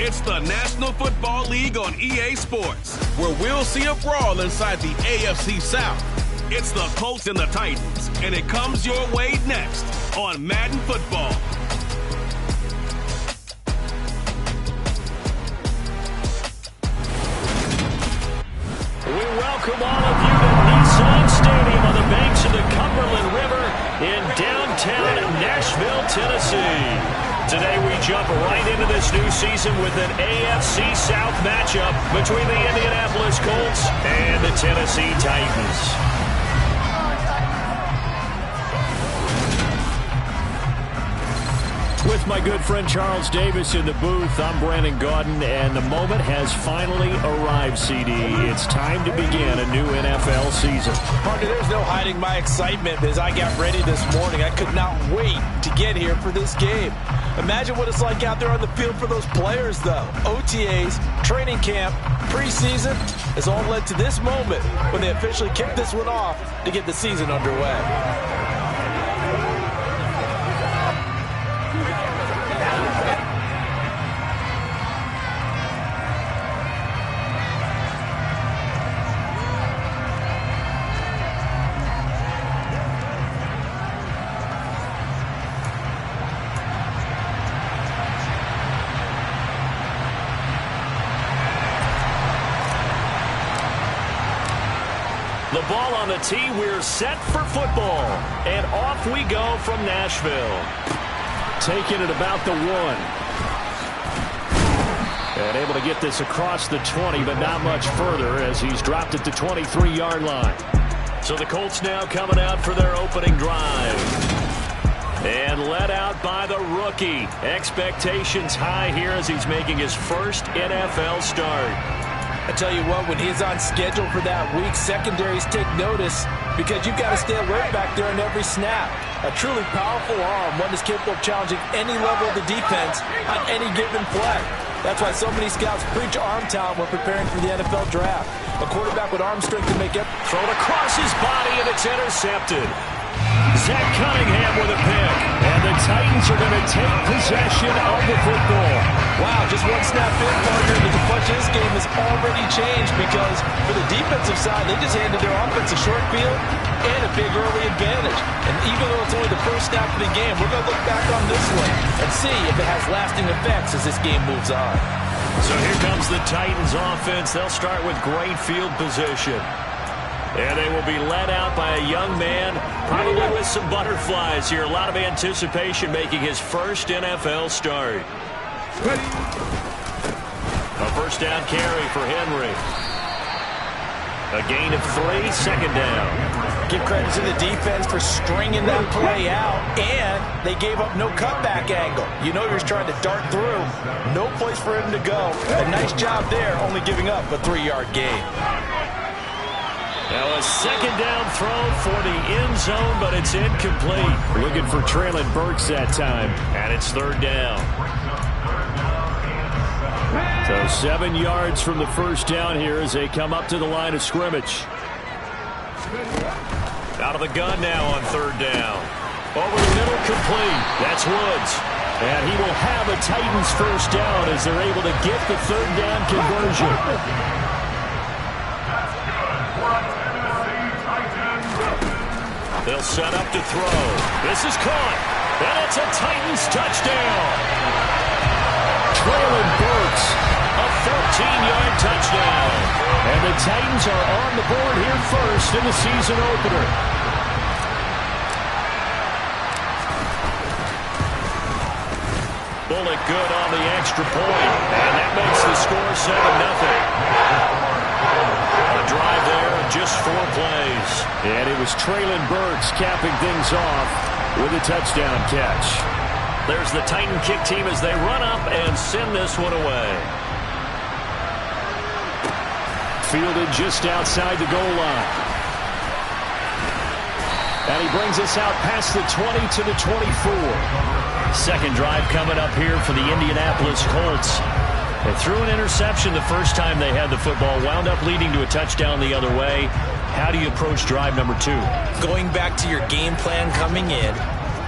It's the National Football League on EA Sports, where we'll see a brawl inside the AFC South. It's the Colts and the Titans, and it comes your way next on Madden Football. We welcome all of you to Nissan Stadium on the banks of the Cumberland River in downtown Nashville, Tennessee. Today we jump right into this new season with an AFC South matchup between the Indianapolis Colts and the Tennessee Titans. With my good friend Charles Davis in the booth, I'm Brandon Gaudin, and the moment has finally arrived, CD. It's time to begin a new NFL season. Partner, there's no hiding my excitement as I got ready this morning. I could not wait to get here for this game. Imagine what it's like out there on the field for those players, though. OTAs, training camp, preseason has all led to this moment when they officially kick this one off to get the season underway. The ball on the tee, we're set for football. And off we go from Nashville. Taking it about the 1. And able to get this across the 20, but not much further as he's dropped it to 23-yard line. So the Colts now coming out for their opening drive. And led out by the rookie. Expectations high here as he's making his first NFL start. I tell you what, when he's on schedule for that week, secondaries take notice because you've got to stay alert back there on every snap. A truly powerful arm, one that's capable of challenging any level of the defense on any given play. That's why so many scouts preach arm talent when preparing for the NFL draft. A quarterback with arm strength to make it. Thrown across his body, and it's intercepted. Zach Cunningham with a pick. And the Titans are going to take possession of the football. Wow, just one snap in, partner. The complexion of this game has already changed because for the defensive side, they just handed their offense a short field and a big early advantage. And even though it's only the first snap of the game, we're going to look back on this one and see if it has lasting effects as this game moves on. So here comes the Titans offense. They'll start with great field position. And they will be led out by a young man, probably with some butterflies here. A lot of anticipation making his first NFL start. A first down carry for Henry. A gain of 3, second down. Give credit to the defense for stringing that play out, and they gave up no cutback angle. You know you're trying to dart through. No place for him to go. A nice job there, only giving up a 3-yard gain. Now a second down throw for the end zone, but it's incomplete. Looking for Traylon Burks that time, and it's third down. So 7 yards from the first down here as they come up to the line of scrimmage. Out of the gun now on third down. Over the middle, complete. That's Woods. And he will have a Titans first down as they're able to get the third down conversion. They'll set up to throw. This is caught. And it's a Titans touchdown. Traylon Burks, a 14-yard touchdown. And the Titans are on the board here first in the season opener. Bullock good on the extra point. And that makes the score 7-0. A drive there of just 4 plays. And it was Traylon Burks capping things off with a touchdown catch. There's the Titan kick team as they run up and send this one away. Fielded just outside the goal line. And he brings us out past the 20 to the 24. Second drive coming up here for the Indianapolis Colts. They threw an interception the first time they had the football, wound up leading to a touchdown the other way. How do you approach drive number 2? Going back to your game plan coming in,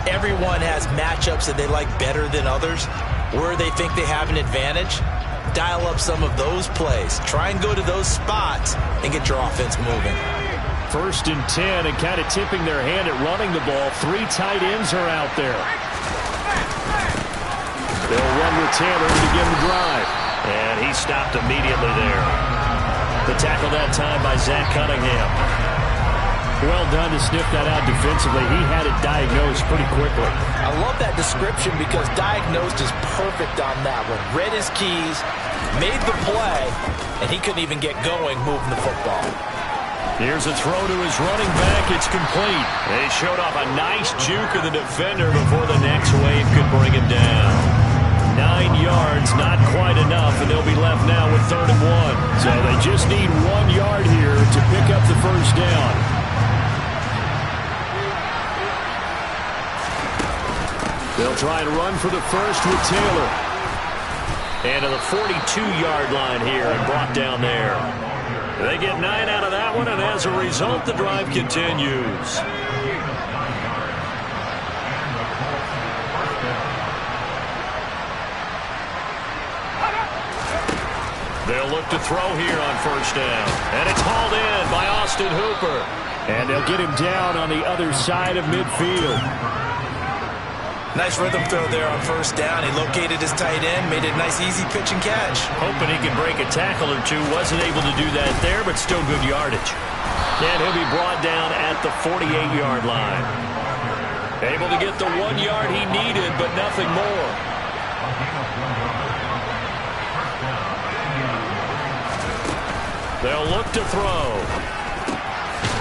everyone has matchups that they like better than others. where they think they have an advantage, dial up some of those plays. Try and go to those spots and get your offense moving. 1st and 10, and kind of tipping their hand at running the ball. 3 tight ends are out there. They'll run with Taylor to begin the drive. And he stopped immediately there. The tackle that time by Zach Cunningham. Well done to sniff that out defensively. He had it diagnosed pretty quickly. I love that description because diagnosed is perfect on that one. Read his keys, made the play, and he couldn't even get going moving the football. Here's a throw to his running back. It's complete. They showed off a nice juke of the defender before the next wave could bring him down. 9 yards, not quite enough, and they'll be left now with 3rd and 1. So they just need 1 yard here to pick up the first down. They'll try and run for the first with Taylor. And to the 42-yard line here and brought down there. They get 9 out of that one, and as a result, the drive continues. They'll look to throw here on 1st down. And it's hauled in by Austin Hooper. And they'll get him down on the other side of midfield. Nice rhythm throw there on 1st down. He located his tight end, made it a nice easy pitch and catch. Hoping he could break a tackle or two. Wasn't able to do that there, but still good yardage. And he'll be brought down at the 48-yard line. Able to get the 1 yard he needed, but nothing more. They'll look to throw.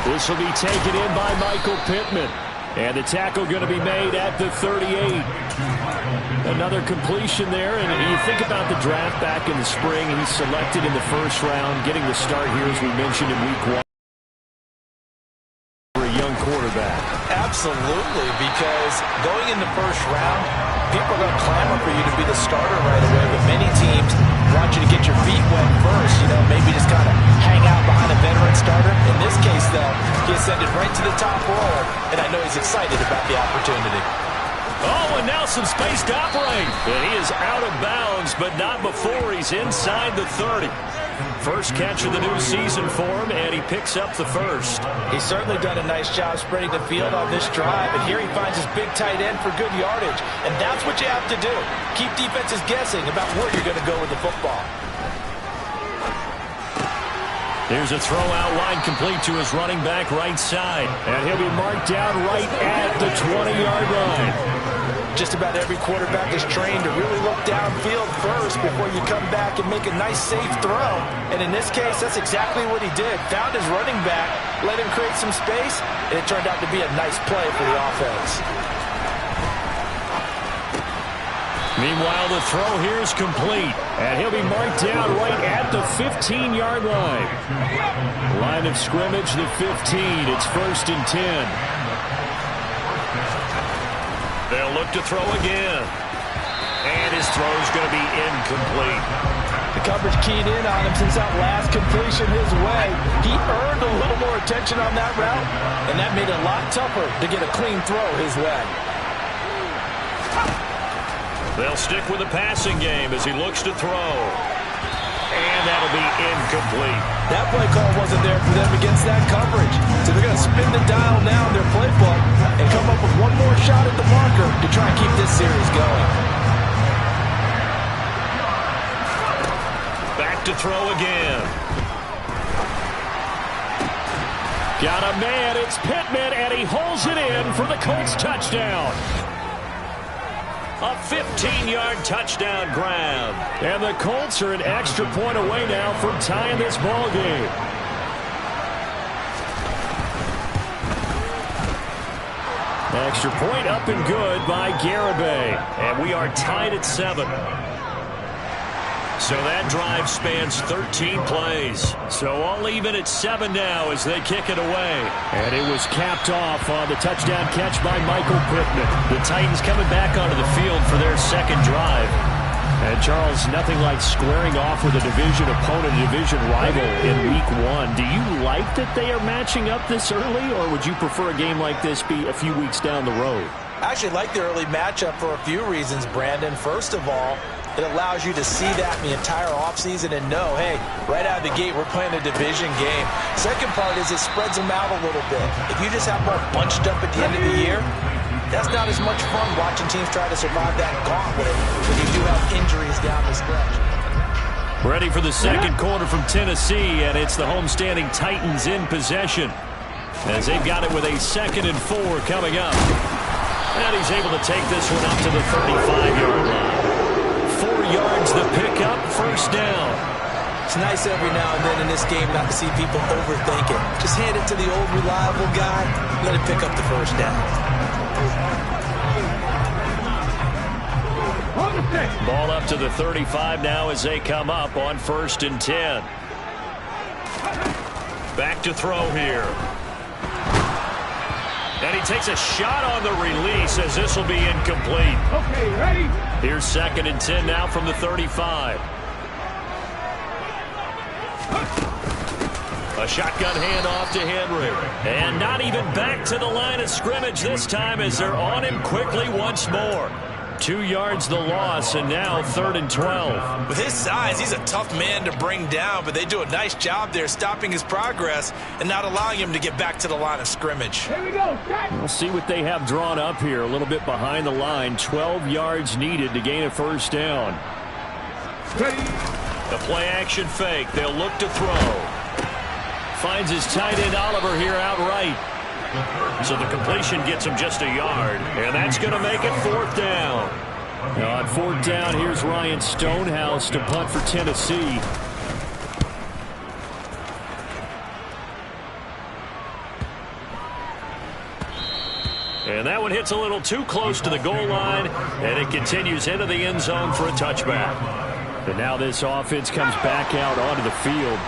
This will be taken in by Michael Pittman. And the tackle going to be made at the 38. Another completion there. And you think about the draft back in the spring. He's selected in the 1st round, getting the start here, as we mentioned, in week 1. For a young quarterback. Absolutely, because going in the 1st round, people are going to clamor for you to be the starter right away. But many teams want you to get your feet wet first, maybe just kind of hang out behind a veteran starter. In this case, though, he ascended right to the top roll, and I know he's excited about the opportunity. Oh, and now some space to operate. And he is out of bounds, but not before he's inside the 30. First catch of the new season for him, and he picks up the first. He's certainly done a nice job spreading the field on this drive, and here he finds his big tight end for good yardage. And that's what you have to do. Keep defenses guessing about where you're going to go with the football. Here's a throw out line complete to his running back right side. And he'll be marked down right at the 20-yard line. Just about every quarterback is trained to really look downfield first before you come back and make a nice, safe throw. And in this case, that's exactly what he did. Found his running back, let him create some space, and it turned out to be a nice play for the offense. Meanwhile, the throw here is complete. And he'll be marked down right at the 15-yard line. Line of scrimmage, the 15. It's 1st and 10. They'll look to throw again. And his throw is going to be incomplete. The coverage keyed in on him since that last completion his way. He earned a little more attention on that route, and that made it a lot tougher to get a clean throw his way. They'll stick with the passing game as he looks to throw. And that'll be incomplete. That play call wasn't there for them against that coverage. So they're going to spin the dial now in their playbook and come up with one more shot at the marker to try and keep this series going. Back to throw again. Got a man, it's Pittman, and he holds it in for the Colts touchdown. A 15-yard touchdown grab. And the Colts are an extra point away now from tying this ball game. Extra point up and good by Garibay. And we are tied at 7. So that drive spans 13 plays. So all even at 7 now as they kick it away. And it was capped off on the touchdown catch by Michael Pittman. The Titans coming back onto the field for their second drive. And Charles, nothing like squaring off with a division opponent, a division rival in week 1. Do you like that they are matching up this early, or would you prefer a game like this be a few weeks down the road? I actually like the early matchup for a few reasons, Brandon. First of all, it allows you to see that in the entire offseason and know, hey, right out of the gate, we're playing a division game. Second part is it spreads them out a little bit. If you just have more bunched up at the end of the year, that's not as much fun watching teams try to survive that gauntlet when you do have injuries down the stretch. Ready for the second quarter from Tennessee, and it's the homestanding Titans in possession as they've got it with a 2nd and 4 coming up. And he's able to take this one up to the 35-yard line. 4 yards the pickup, first down. It's nice every now and then in this game not to see people overthink it. Just hand it to the old reliable guy, let him pick up the first down. Ball up to the 35 now as they come up on 1st and 10. Back to throw here. And he takes a shot on the release as this will be incomplete. Okay, ready? Here's 2nd and 10 now from the 35. A shotgun handoff to Henry. And not even back to the line of scrimmage this time as they're on him quickly once more. 2 yards the loss, and now 3rd and 12. With his size, he's a tough man to bring down, but they do a nice job there stopping his progress and not allowing him to get back to the line of scrimmage. Here we go. We'll see what they have drawn up here. A little bit behind the line. 12 yards needed to gain a first down. The play action fake. They'll look to throw. Finds his tight end Oliver here outright. So the completion gets him just a yard, and that's going to make it 4th down. Now on 4th down, here's Ryan Stonehouse to punt for Tennessee. And that one hits a little too close to the goal line, and it continues into the end zone for a touchback. And now this offense comes back out onto the field.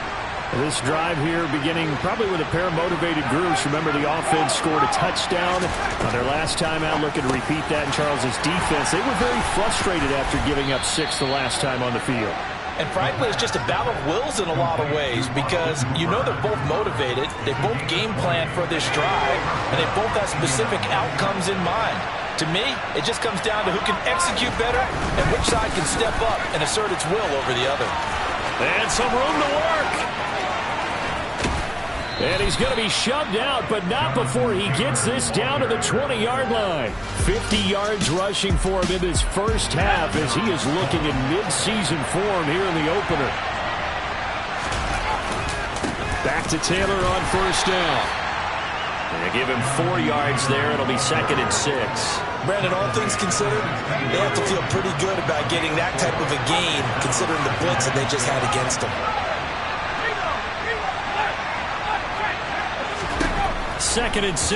This drive here beginning probably with a pair of motivated groups. Remember, the offense scored a touchdown on their last time out. Looking to repeat that in Charles's defense. They were very frustrated after giving up 6 the last time on the field. And frankly, it's just a battle of wills in a lot of ways because you know they're both motivated. They both game plan for this drive, and they both have specific outcomes in mind. To me, it just comes down to who can execute better and which side can step up and assert its will over the other. And some room to work. And he's going to be shoved out, but not before he gets this down to the 20-yard line. 50 yards rushing for him in this first half as he is looking in mid-season form here in the opener. Back to Taylor on first down. And they give him 4 yards there. It'll be 2nd and 6. Brandon, all things considered, they have to feel pretty good about getting that type of a gain considering the blitz that they just had against them. 2nd and 6.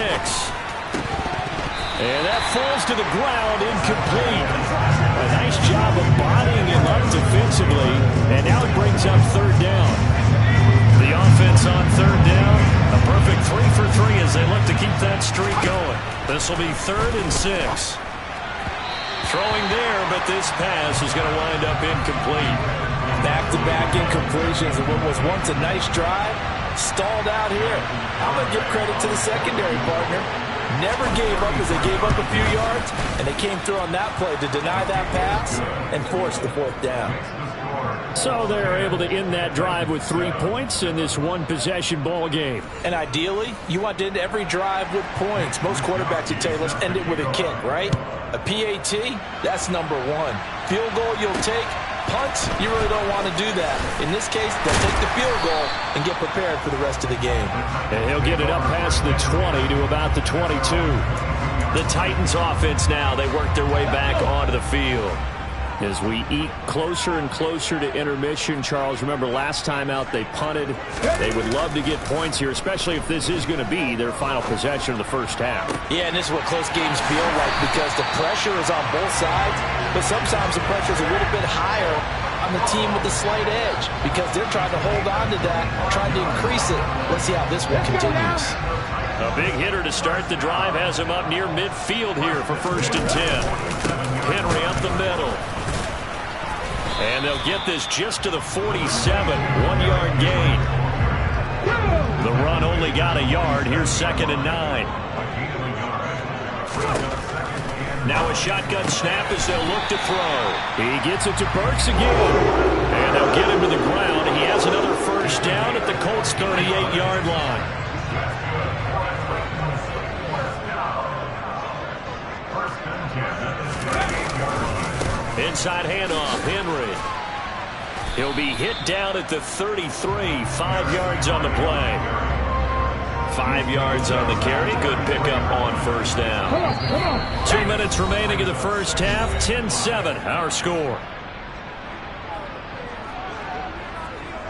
And that falls to the ground, incomplete. A nice job of bodying him up defensively, and now it brings up 3rd down. The offense on 3rd down, a perfect 3 for 3 as they look to keep that streak going. This will be 3rd and 6. Throwing there, but this pass is going to wind up incomplete. Back-to-back incompletions of what was once a nice drive. Stalled out here. I'm going to give credit to the secondary partner. Never gave up as they gave up a few yards, and they came through on that play to deny that pass and force the 4th down. So they're able to end that drive with 3 points in this one-possession ball game. And ideally, you want to end every drive with points. Most quarterbacks would tell you, let's end it with a kick, right? A PAT, that's number 1. Field goal you'll take. Punt, you really don't want to do that. In this case, they'll take the field goal and get prepared for the rest of the game. And he'll get it up past the 20 to about the 22. The Titans offense now, they work their way back onto the field. As we eat closer and closer to intermission, Charles, remember last time out they punted. They would love to get points here, especially if this is going to be their final possession of the first half. Yeah, and this is what close games feel like because the pressure is on both sides, but sometimes the pressure is a little bit higher on the team with the slight edge because they're trying to hold on to that, trying to increase it. Let's see how this one continues. A big hitter to start the drive has him up near midfield here for 1st and 10. Henry up the middle. And they'll get this just to the 47, 1-yard gain. The run only got a yard. Here's 2nd and 9. Now a shotgun snap as they'll look to throw. He gets it to Burks again. And they'll get him to the ground. He has another first down at the Colts' 38-yard line. Inside handoff, Henry. He'll be hit down at the 33, 5 yards on the play. 5 yards on the carry. Good pickup on first down. 2 minutes remaining in the first half. 10-7, our score.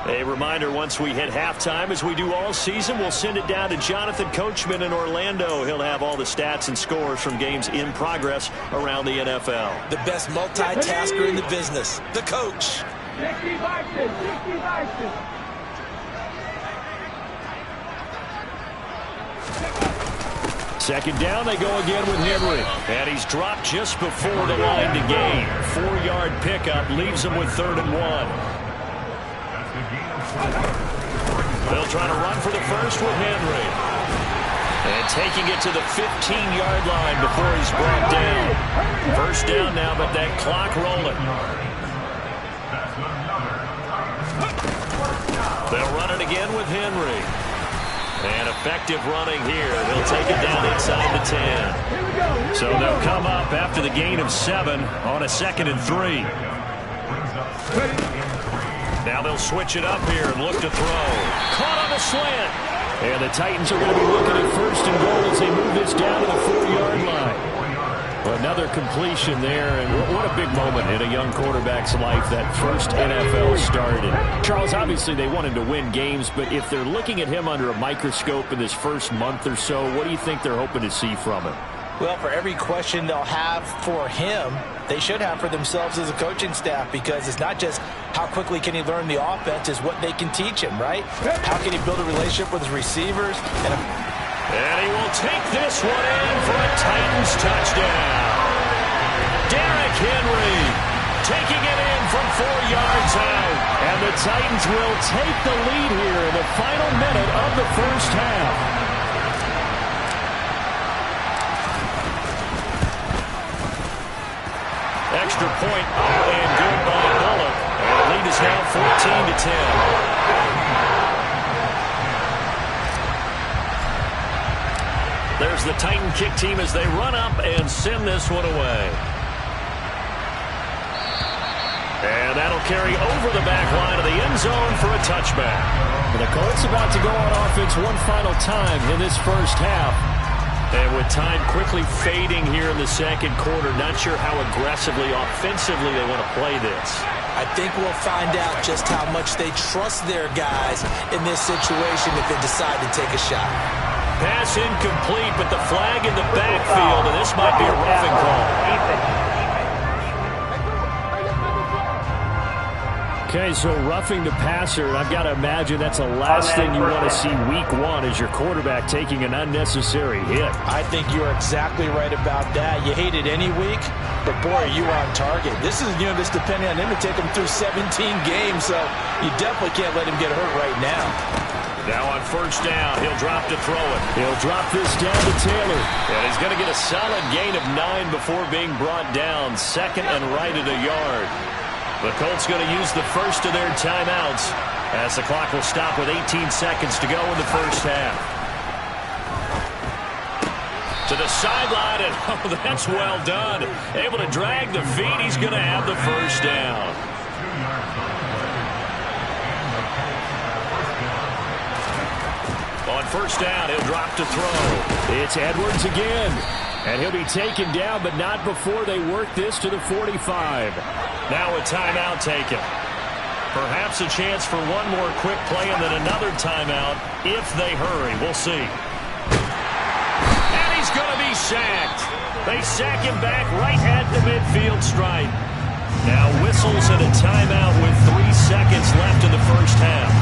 A reminder, once we hit halftime, as we do all season, we'll send it down to Jonathan Coachman in Orlando. He'll have all the stats and scores from games in progress around the NFL. The best multitasker in the business, the coach. Second down, they go again with Henry. And he's dropped just before the line to gain. 4-yard pickup leaves him with 3rd and 1. They'll try to run for the first with Henry. And taking it to the 15-yard line before he's brought down. First down now, but that clock rolling. They'll run it again with Henry. And effective running here. He'll take it down inside the 10. So they'll come up after the gain of 7 on a 2nd and 3. Now they'll switch it up here and look to throw. Caught on the slant. And the Titans are going to be looking at 1st and goal as they move this down to the 4-yard line. Another completion there, and what a big moment in a young quarterback's life, that first NFL start. And Charles, obviously they want him to win games, but if they're looking at him under a microscope in this first month or so, what do you think they're hoping to see from him? Well, for every question they'll have for him, they should have for themselves as a coaching staff, because it's not just how quickly can he learn the offense, it's what they can teach him, right? How can he build a relationship with his receivers? And he will take this one in for a Titans touchdown. Derrick Henry taking it in from 4 yards out. And the Titans will take the lead here in the final minute of the first half. Extra point up and good by Bullock. And the lead is now 14-10. There's the Titan kick team as they run up and send this one away. And that'll carry over the back line of the end zone for a touchback. And the Colts about to go on offense one final time in this first half. And with time quickly fading here in the second quarter, not sure how aggressively, offensively they want to play this. I think we'll find out just how much they trust their guys in this situation if they decide to take a shot. Pass incomplete, but the flag in the backfield, and this might be a roughing call. Okay, so roughing the passer, and I've got to imagine that's the last thing you want to see week 1 as your quarterback taking an unnecessary hit. I think you're exactly right about that. You hate it any week, but boy, are you on target. This is, this depending on him to take him through 17 games, so you definitely can't let him get hurt right now. Now on first down, he'll drop to throw it. He'll drop this down to Taylor. And he's going to get a solid gain of 9 before being brought down. 2nd and right at a yard. The Colts going to use the first of their timeouts as the clock will stop with 18 seconds to go in the first half. To the sideline, and oh, that's well done. Able to drag the feet. He's going to have the first down. On first down, he'll drop to throw. It's Edwards again. And he'll be taken down, but not before they work this to the 45. Now a timeout taken. Perhaps a chance for one more quick play and then another timeout if they hurry. We'll see. And he's going to be sacked. They sack him back right at the midfield stripe. Now whistles and a timeout with 3 seconds left in the first half.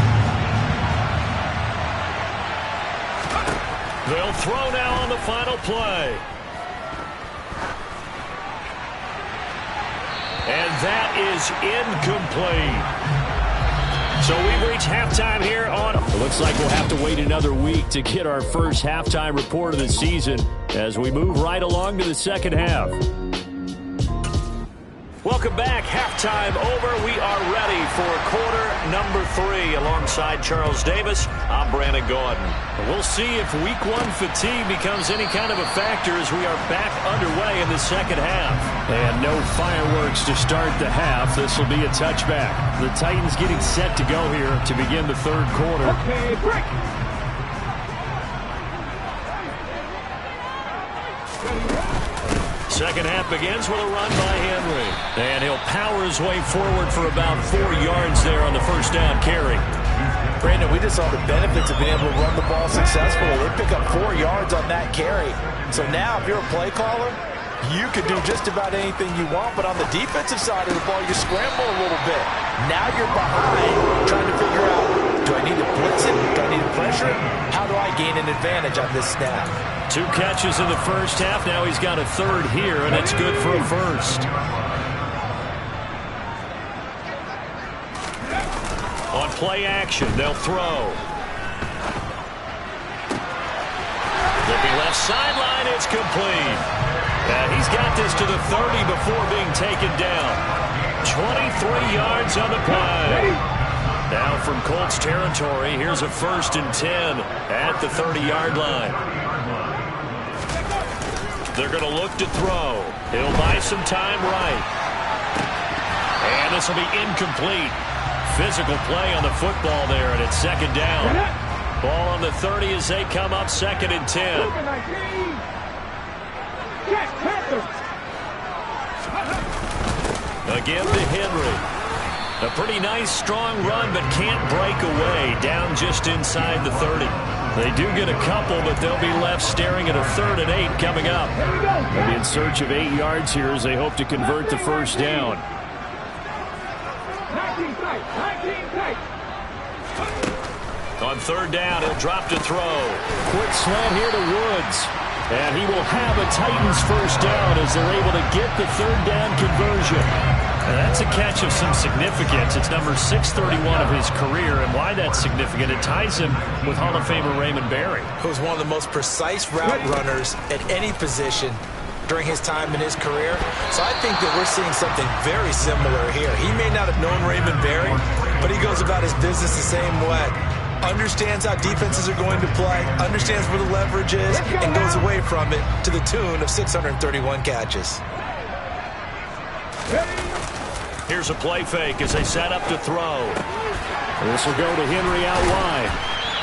They'll throw now on the final play. And that is incomplete. So we've reached halftime here on... It looks like we'll have to wait another week to get our first halftime report of the season as we move right along to the second half. Welcome back. Halftime over. We are ready for quarter number 3. Alongside Charles Davis, I'm Brandon Gaudin. We'll see if week 1 fatigue becomes any kind of a factor as we are back underway in the second half. And no fireworks to start the half. This will be a touchback. The Titans getting set to go here to begin the third quarter. Okay, break. Second half begins with a run by Henry. And he'll power his way forward for about 4 yards there on the first down carry. Brandon, we just saw the benefits of being able to run the ball successfully. They pick up 4 yards on that carry. So now if you're a play caller, you could do just about anything you want, but on the defensive side of the ball, you scramble a little bit. Now you're behind trying to figure out, do I need to blitz it? Do I need to pressure it? How do I gain an advantage on this snap? 2 catches in the first half. Now he's got a third here, and it's good for a first. On play action, they'll throw. Looking left sideline, it's complete. And he's got this to the 30 before being taken down. 23 yards on the play. Now from Colts territory, here's a 1st and 10 at the 30-yard line. They're going to look to throw. He'll buy some time right. And this will be incomplete. Physical play on the football there, and it's second down. Ball on the 30 as they come up 2nd and 10. Again to Henry. A pretty nice, strong run, but can't break away. Down just inside the 30. They do get a couple, but they'll be left staring at a 3rd and 8 coming up. They'll be in search of 8 yards here as they hope to convert the first down. On 3rd down, he'll drop to throw. Quick slant here to Woods. And he will have a Titans first down as they're able to get the 3rd down conversion. And that's a catch of some significance. It's number 631 of his career, and why that's significant, it ties him with Hall of Famer Raymond Berry. Who's one of the most precise route runners at any position during his time in his career. So I think that we're seeing something very similar here. He may not have known Raymond Berry, but he goes about his business the same way. Understands how defenses are going to play, understands where the leverage is, and goes away from it to the tune of 631 catches. Here's a play fake as they set up to throw. This will go to Henry out wide.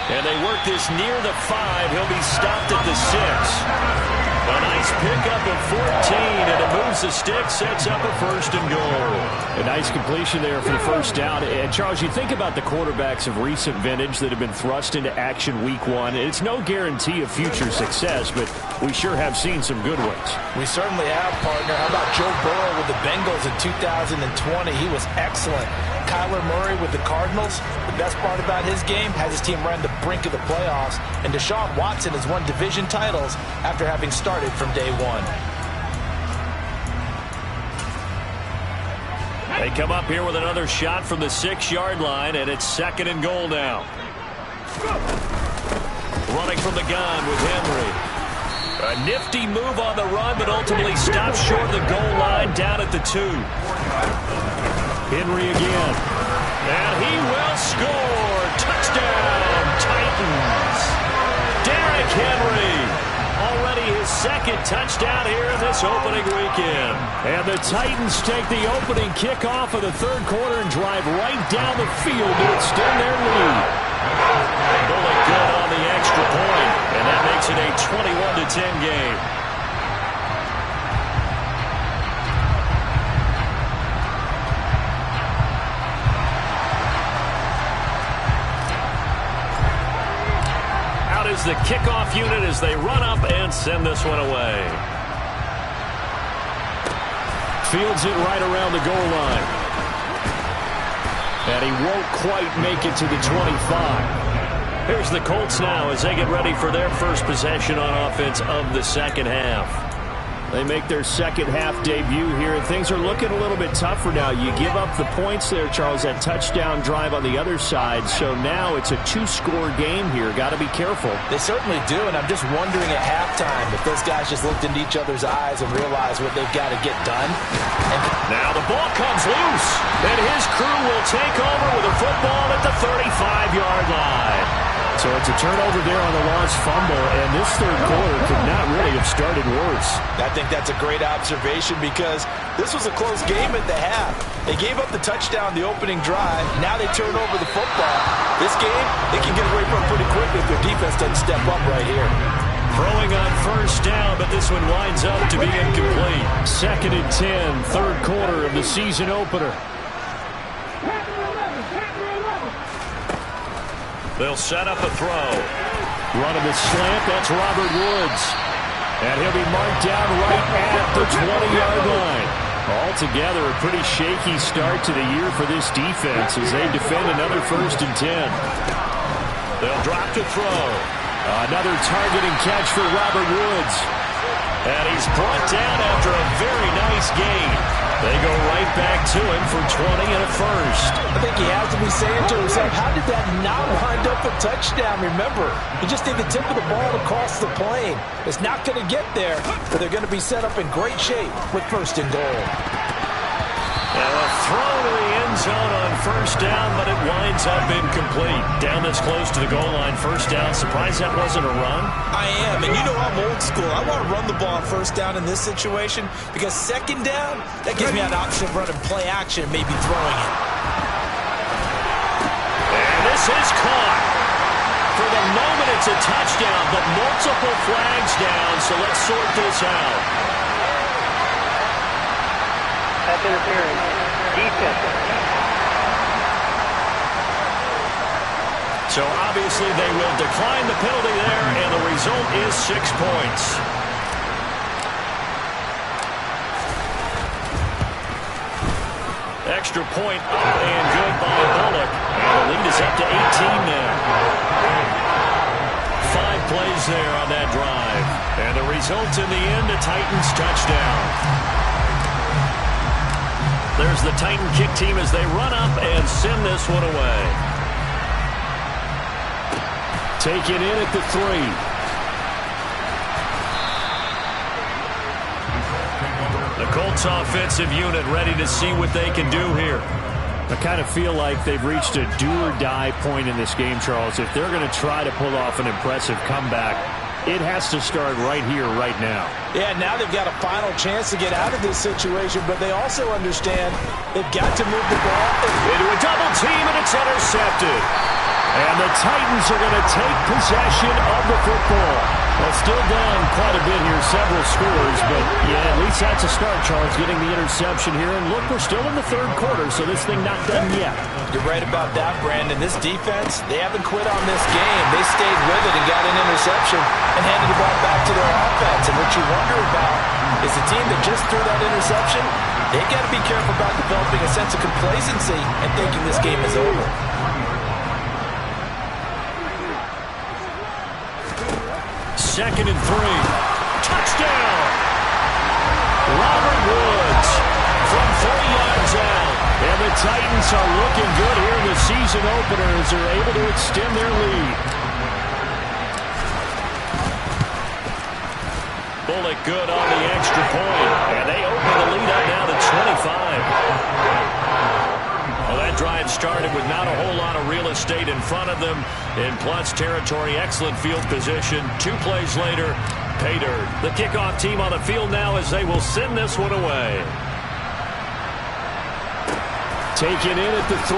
And they work this near the 5. He'll be stopped at the 6. A nice pickup of 14, and it moves the stick, sets up a 1st and goal. A nice completion there for the first down. And Charles, you think about the quarterbacks of recent vintage that have been thrust into action week 1. It's no guarantee of future success, but we sure have seen some good ones. We certainly have, partner. How about Joe Burrow with the Bengals in 2020? He was excellent. Kyler Murray with the Cardinals. The best part about his game has his team run the brink of the playoffs. And Deshaun Watson has won division titles after having started from day 1. They come up here with another shot from the 6-yard line, and it's 2nd and goal now. Running from the gun with Henry. A nifty move on the run, but ultimately stops short of the goal line down at the 2. Henry again. And he will score. Touchdown, Titans. Derrick Henry. Already his 2nd touchdown here in this opening weekend. And the Titans take the opening kickoff of the 3rd quarter and drive right down the field to extend their lead. Bullock good on the extra point, and that makes it a 21-10 game. Is the kickoff unit as they run up and send this one away. Fields it right around the goal line. And he won't quite make it to the 25. Here's the Colts now as they get ready for their first possession on offense of the second half. They make their second half debut here, and things are looking a little bit tougher now. You give up the points there, Charles, that touchdown drive on the other side. So now it's a 2-score game here. Got to be careful. They certainly do, and I'm just wondering at halftime if those guys just looked into each other's eyes and realized what they've got to get done. Now the ball comes loose, and his crew will take over with a football at the 35-yard line. So it's a turnover there on the lost fumble, and this third quarter could not really have started worse. I think that's a great observation because this was a close game at the half. They gave up the touchdown the opening drive. Now they turn over the football. This game, they can get away from pretty quickly if their defense doesn't step up right here. Throwing on first down, but this one winds up to be incomplete. 2nd and 10, third quarter of the season opener. They'll set up a throw. Running the slant, that's Robert Woods. And he'll be marked down right at the 20-yard line. Altogether, a pretty shaky start to the year for this defense as they defend another 1st and 10. They'll drop to throw. Another targeting catch for Robert Woods. And he's brought down after a very nice gain. They go right back to him for 20 and a first. I think he has to be saying to himself, how did that not wind up a touchdown? Remember, he just did the tip of the ball across the plane. It's not going to get there, but they're going to be set up in great shape with 1st and goal. Now a throw to the end zone on first down, but it winds up incomplete. Down this close to the goal line, first down. Surprised that wasn't a run? I am, and you know I'm old school. I want to run the ball on first down in this situation because 2nd down, that gives me an option of running play action, maybe throwing it. And this is caught. For the moment, it's a touchdown, but multiple flags down, so let's sort this out. Pass interference. Defense. So obviously they will decline the penalty there, and the result is 6 points. Extra point up and good by Bullock. And the lead is up to 18 now. 5 plays there on that drive. And the result in the end, a Titans touchdown. There's the Titan kick team as they run up and send this one away. Take it in at the 3. The Colts offensive unit ready to see what they can do here. I kind of feel like they've reached a do-or-die point in this game, Charles. If they're going to try to pull off an impressive comeback, it has to start right here, right now. Yeah, now they've got a final chance to get out of this situation, but they also understand they've got to move the ball into a double team, and it's intercepted. And the Titans are going to take possession of the football. Well, still down quite a bit here, several scores, but yeah, at least that's a start, Charles, getting the interception here. And look, we're still in the third quarter, so this thing not done yet. You're right about that, Brandon. This defense, they haven't quit on this game. They stayed with it and got an interception and handed the ball back to their offense. And what you wonder about is the team that just threw that interception, they've got to be careful about developing a sense of complacency and thinking this game is over. Second and 3. Touchdown! Robert Woods from 30 yards out. And the Titans are looking good here in the season opener as they're able to extend their lead. Bullock good on the extra point. And they open the lead up now to 25. Well, that drive started with not a whole lot of real estate in front of them. In plus territory, excellent field position. 2 plays later, pay dirt. The kickoff team on the field now as they will send this one away. Taken in at the 3.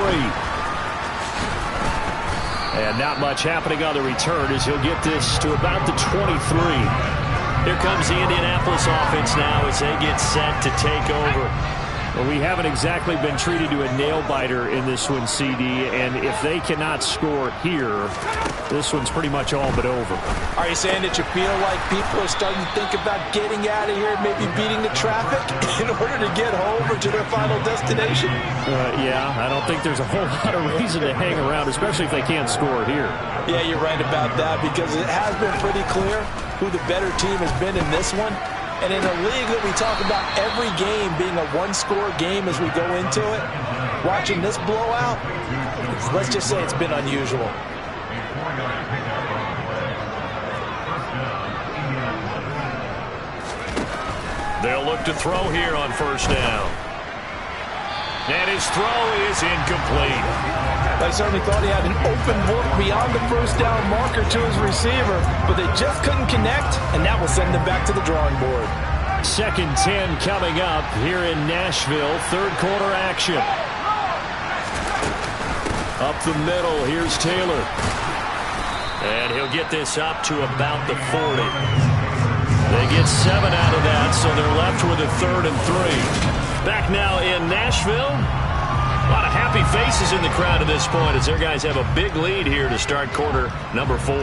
And not much happening on the return as he'll get this to about the 23. Here comes the Indianapolis offense now as they get set to take over. Well, we haven't exactly been treated to a nail-biter in this one, CD, and if they cannot score here, this one's pretty much all but over. Are you saying that you feel like people are starting to think about getting out of here, maybe beating the traffic in order to get home or to their final destination? Yeah, I don't think there's a whole lot of reason to hang around, especially if they can't score here. Yeah, you're right about that because it has been pretty clear who the better team has been in this one. And in a league that we talk about every game being a one-score game as we go into it, watching this blowout, let's just say it's been unusual. They'll look to throw here on first down. And his throw is incomplete. I certainly thought he had an open look beyond the first down marker to his receiver, but they just couldn't connect, and that will send them back to the drawing board. 2nd 10 coming up here in Nashville. Third quarter action. Up the middle, here's Taylor. And he'll get this up to about the 40. They get 7 out of that, so they're left with a 3rd and 3. Back now in Nashville. A lot of happy faces in the crowd at this point as their guys have a big lead here to start quarter number 4.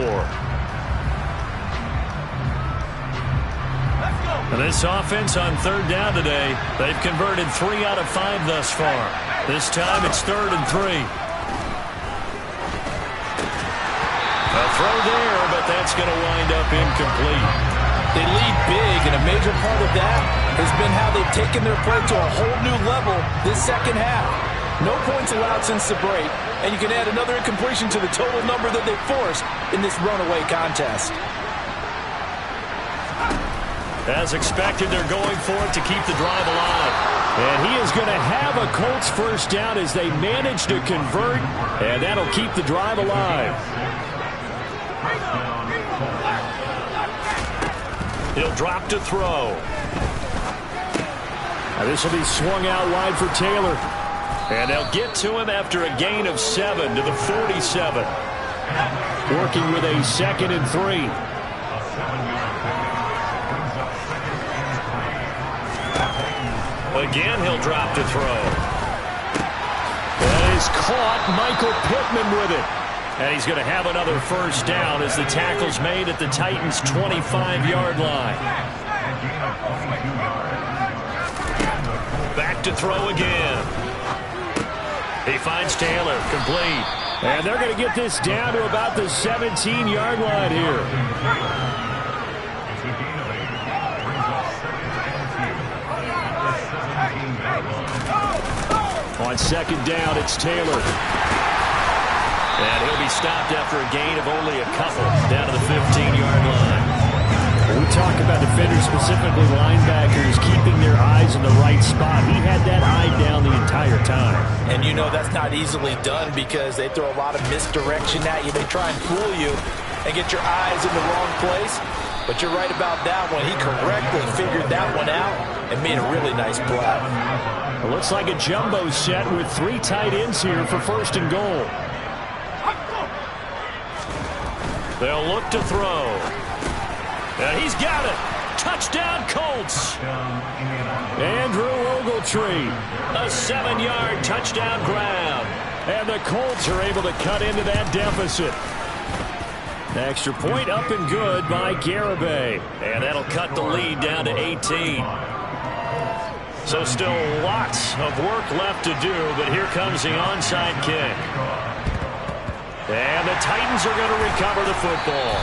And this offense on 3rd down today, they've converted 3 out of 5 thus far. This time it's 3rd and 3. A throw there, but that's going to wind up incomplete. They lead big, and a major part of that has been how they've taken their play to a whole new level this second half. No points allowed since the break, and you can add another incompletion to the total number that they forced in this runaway contest. As expected, they're going for it to keep the drive alive. And he is going to have a Colts first down as they manage to convert, and that'll keep the drive alive. He'll drop to throw. Now this will be swung out wide for Taylor. And they'll get to him after a gain of 7 to the 47. Working with a 2nd and 3. Again, he'll drop to throw. That is caught. Michael Pittman with it. And he's going to have another first down as the tackle's made at the Titans' 25-yard line. Back to throw again. He finds Taylor, complete. And they're going to get this down to about the 17-yard line here. On 2nd down, it's Taylor. And he'll be stopped after a gain of only a couple down to the 15-yard line. When we talk about defenders, specifically linebackers, keeping their eyes in the right spot, he had that eye down the entire time. And you know that's not easily done because they throw a lot of misdirection at you. They try and fool you and get your eyes in the wrong place. But you're right about that one. He correctly figured that one out and made a really nice play. It looks like a jumbo set with 3 tight ends here for 1st and goal. They'll look to throw. And he's got it. Touchdown, Colts. Andrew Ogletree. A 7-yard touchdown grab. And the Colts are able to cut into that deficit. Extra point up and good by Garibay. And that'll cut the lead down to 18. So still lots of work left to do, but here comes the onside kick. And the Titans are going to recover the football.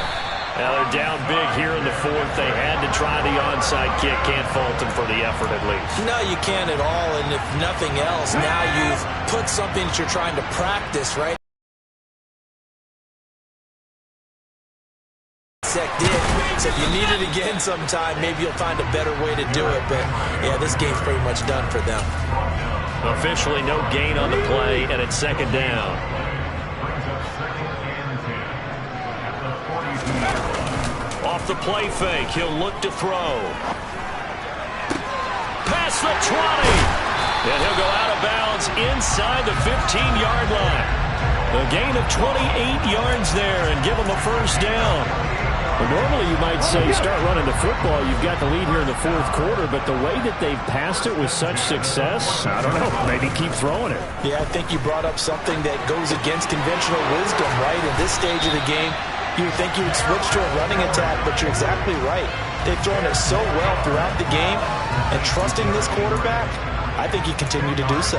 Now they're down big here in the 4th. They had to try the onside kick. Can't fault them for the effort at least. No, you can't at all. And if nothing else, now you've put something that you're trying to practice, right? So if you need it again sometime, maybe you'll find a better way to do it. But, yeah, this game's pretty much done for them. Officially no gain on the play, and it's 2nd down. Off the play fake, he'll look to throw. Past the 20. And he'll go out of bounds inside the 15-yard line. A gain of 28 yards there and give him a first down. Well, normally you might say start running the football. You've got the lead here in the 4th quarter, but the way that they've passed it with such success, I don't know, maybe keep throwing it. Yeah, I think you brought up something that goes against conventional wisdom, right? In this stage of the game, you would think you would switch to a running attack, but you're exactly right. They've thrown it so well throughout the game, and trusting this quarterback, I think you continue to do so.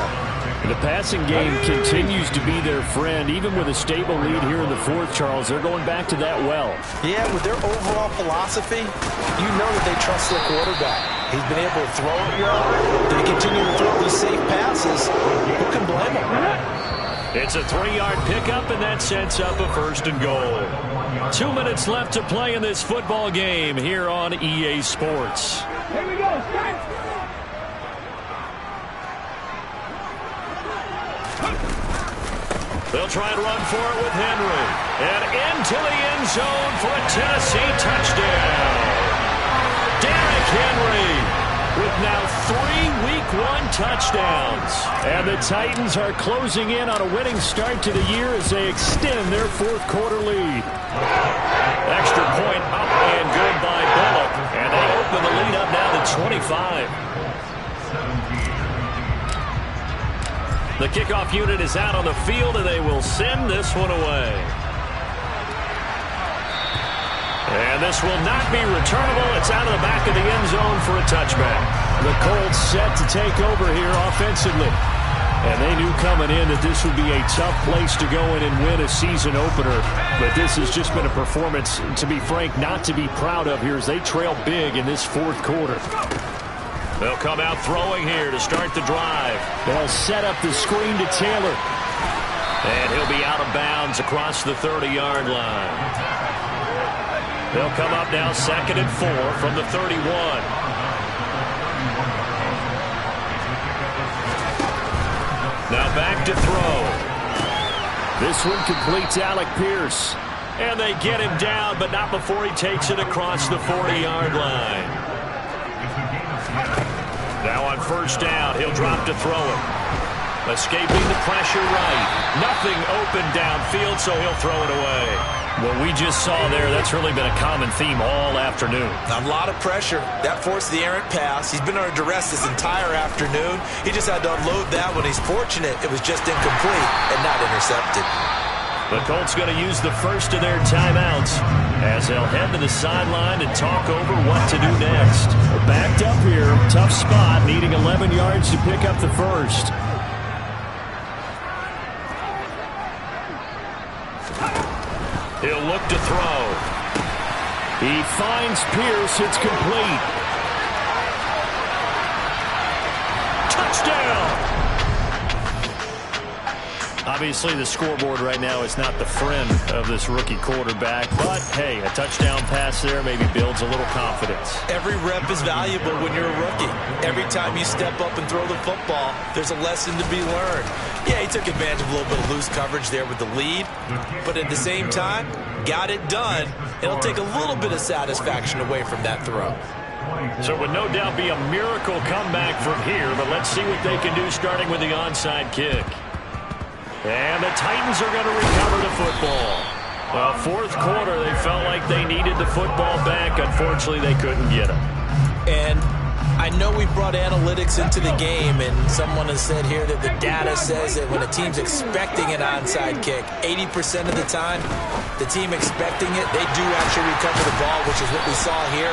The passing game continues to be their friend. Even with a stable lead here in the fourth, Charles, they're going back to that well. Yeah, with their overall philosophy, you know that they trust their quarterback. He's been able to throw it well. They continue to throw these safe passes. Who can blame them? It's a 3-yard pickup, and that sets up a first and goal. 2 minutes left to play in this football game here on EA Sports. Here we go. They'll try and run for it with Henry. And into the end zone for a Tennessee touchdown. Derrick Henry with now 3 Week 1 touchdowns. And the Titans are closing in on a winning start to the year as they extend their fourth quarter lead. Extra point up and good by Bullock. And they open the lead up now to 25. The kickoff unit is out on the field, and they will send this one away. And this will not be returnable. It's out of the back of the end zone for a touchback. The Colts set to take over here offensively. And they knew coming in that this would be a tough place to go in and win a season opener. But this has just been a performance, to be frank, not to be proud of here as they trail big in this fourth quarter. They'll come out throwing here to start the drive. They'll set up the screen to Taylor. And he'll be out of bounds across the 30-yard line. They'll come up now 2nd and 4 from the 31. Now back to throw. This one completes Alec Pierce. And they get him down, but not before he takes it across the 40-yard line. Now on first down, he'll drop to throw it. Escaping the pressure right. Nothing open downfield, so he'll throw it away. What we just saw there, that's really been a common theme all afternoon. A lot of pressure. That forced the errant pass. He's been under duress this entire afternoon. He just had to unload that one. He's fortunate it was just incomplete and not intercepted. The Colts going to use the first of their timeouts as they'll head to the sideline and talk over what to do next. Backed up here, tough spot, needing 11 yards to pick up the first. He'll look to throw. He finds Pierce. It's complete. Touchdown! Obviously, the scoreboard right now is not the friend of this rookie quarterback. But, hey, a touchdown pass there maybe builds a little confidence. Every rep is valuable when you're a rookie. Every time you step up and throw the football, there's a lesson to be learned. Yeah, he took advantage of a little bit of loose coverage there with the lead. But at the same time, got it done. It'll take a little bit of satisfaction away from that throw. So it would no doubt be a miracle comeback from here. But let's see what they can do starting with the onside kick. And the Titans are going to recover the football. Well, fourth quarter, they felt like they needed the football back. Unfortunately, they couldn't get it. And I know we brought analytics into the game, and someone has said here that the data says that when a team's expecting an onside kick, 80% of the time, the team expecting it, they do actually recover the ball, which is what we saw here.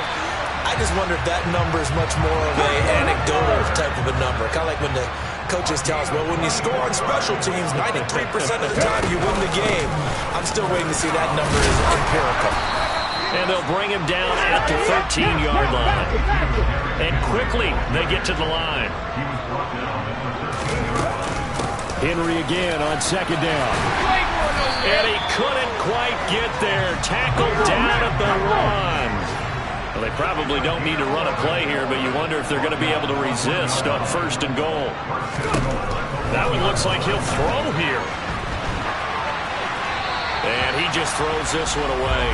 I just wonder if that number is much more of an anecdotal type of a number. Kind of like when the coaches tell us, well, when you score on special teams, 93% of the time you win the game. I'm still waiting to see that number is empirical. And they'll bring him down at the 13-yard line. And quickly, they get to the line. Henry again on second down. And he couldn't quite get there. Tackled down at the 1. Well, they probably don't need to run a play here, but you wonder if they're going to be able to resist on first and goal. That one looks like he'll throw here. And he just throws this one away.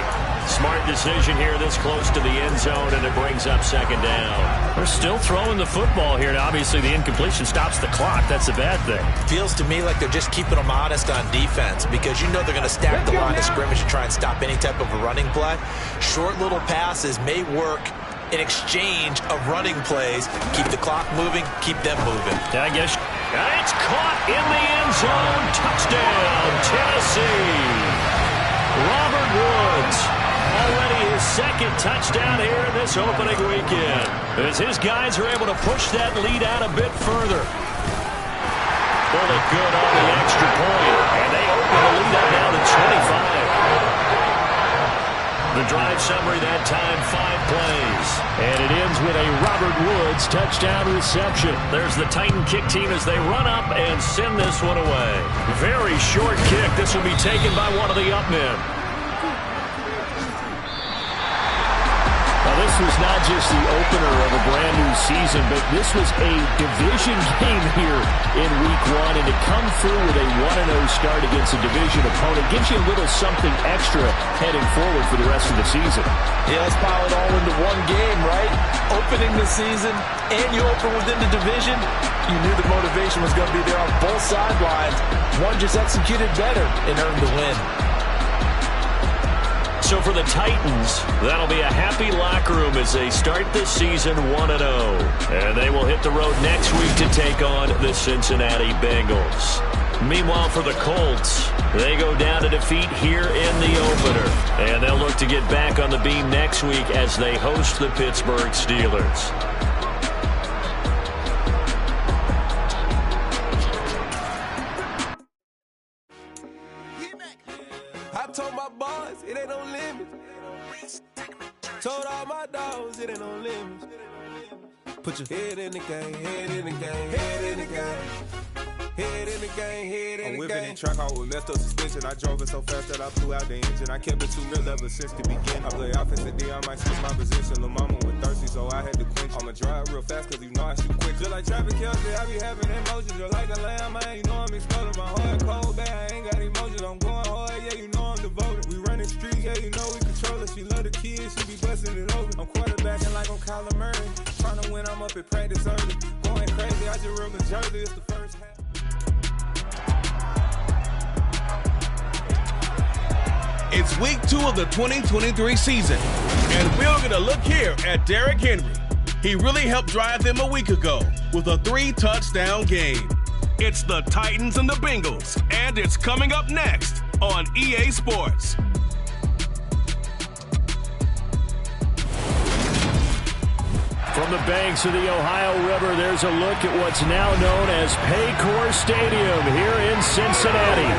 Smart decision here this close to the end zone, and it brings up second down. They're still throwing the football here. Now, obviously, the incompletion stops the clock. That's a bad thing. Feels to me like they're just keeping them honest on defense because you know they're going to stack the line of scrimmage and try and stop any type of a running play. Short little passes may work in exchange of running plays. Keep the clock moving, keep them moving. I guess it's caught in the end zone. Touchdown, Tennessee. Robert Woods, already his second touchdown here in this opening weekend, as his guys are able to push that lead out a bit further. Bullet good on the extra point, and they open the lead up now to 25. The drive summary that time, 5 plays. And it ends with a Robert Woods touchdown reception. There's the Titan kick team as they run up and send this one away. Very short kick. This will be taken by one of the up men. Now, this was not just the opener of a brand new season, but this was a division game here in week 1. And to come through with a 1-0 start against a division opponent gives you a little something extra heading forward for the rest of the season. Yeah, let's pile it all into one game, right? Opening the season, and you open within the division. You knew the motivation was going to be there on both sidelines. One just executed better and earned the win. So for the Titans, that'll be a happy locker room as they start this season 1-0. And they will hit the road next week to take on the Cincinnati Bengals. Meanwhile, for the Colts, they go down to defeat here in the opener. And they'll look to get back on the beam next week as they host the Pittsburgh Steelers. I told my boys it ain't no limits. Told all my dogs it ain't no limits. Put your head in the game, head in the game, head in the game. Head in the game, head in the game. I'm whipping in track out with messed up suspension. I drove it so fast that I flew out the engine. I kept it too real ever since the beginning. I play offensive D, I might switch my position. Lil' mama was thirsty, so I had to quench. I'ma drive real fast, cause you know I shoot quick. Just like traffic Kelsey, I be having emotions. Just like a lamb, man, you know I'm exploding. My heart cold, bad, I ain't got emotions. I'm going hard, yeah, you know I'm devoted. We running streets, yeah, you know we control it. She love the kids, she be busting it over. I'm quarterbacking like I'm Kyler Murray. Trying to win, I'm up at practice early. Going crazy, I just ripped the jersey, it's the first half. It's week 2 of the 2023 season, and we're going to look here at Derrick Henry. He really helped drive them a week ago with a 3-touchdown game. It's the Titans and the Bengals, and it's coming up next on EA Sports. From the banks of the Ohio River, there's a look at what's now known as Paycor Stadium here in Cincinnati.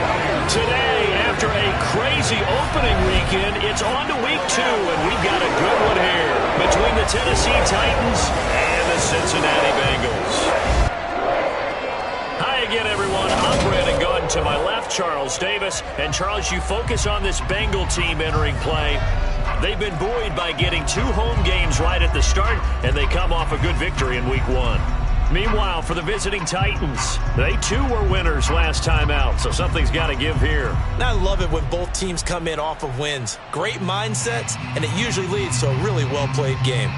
Today, after a crazy opening weekend, it's on to week 2, and we've got a good one here between the Tennessee Titans and the Cincinnati Bengals. Hi again, everyone. I'm Brandon Gaudin. To my left, Charles Davis. And Charles, you focus on this Bengal team entering play. They've been buoyed by getting 2 home games right at the start, and they come off a good victory in week 1. Meanwhile, for the visiting Titans, they too were winners last time out, so something's got to give here. And I love it when both teams come in off of wins. Great mindsets, and it usually leads to a really well-played game.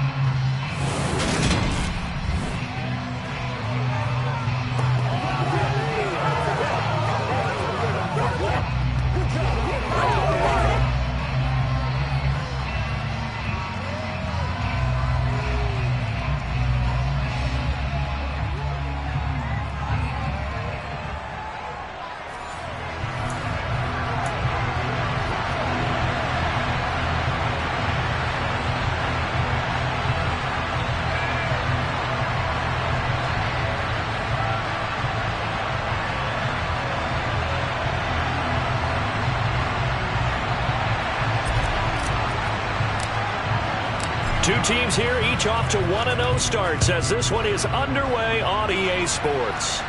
Two teams here, each off to 1-0 starts as this one is underway on EA Sports.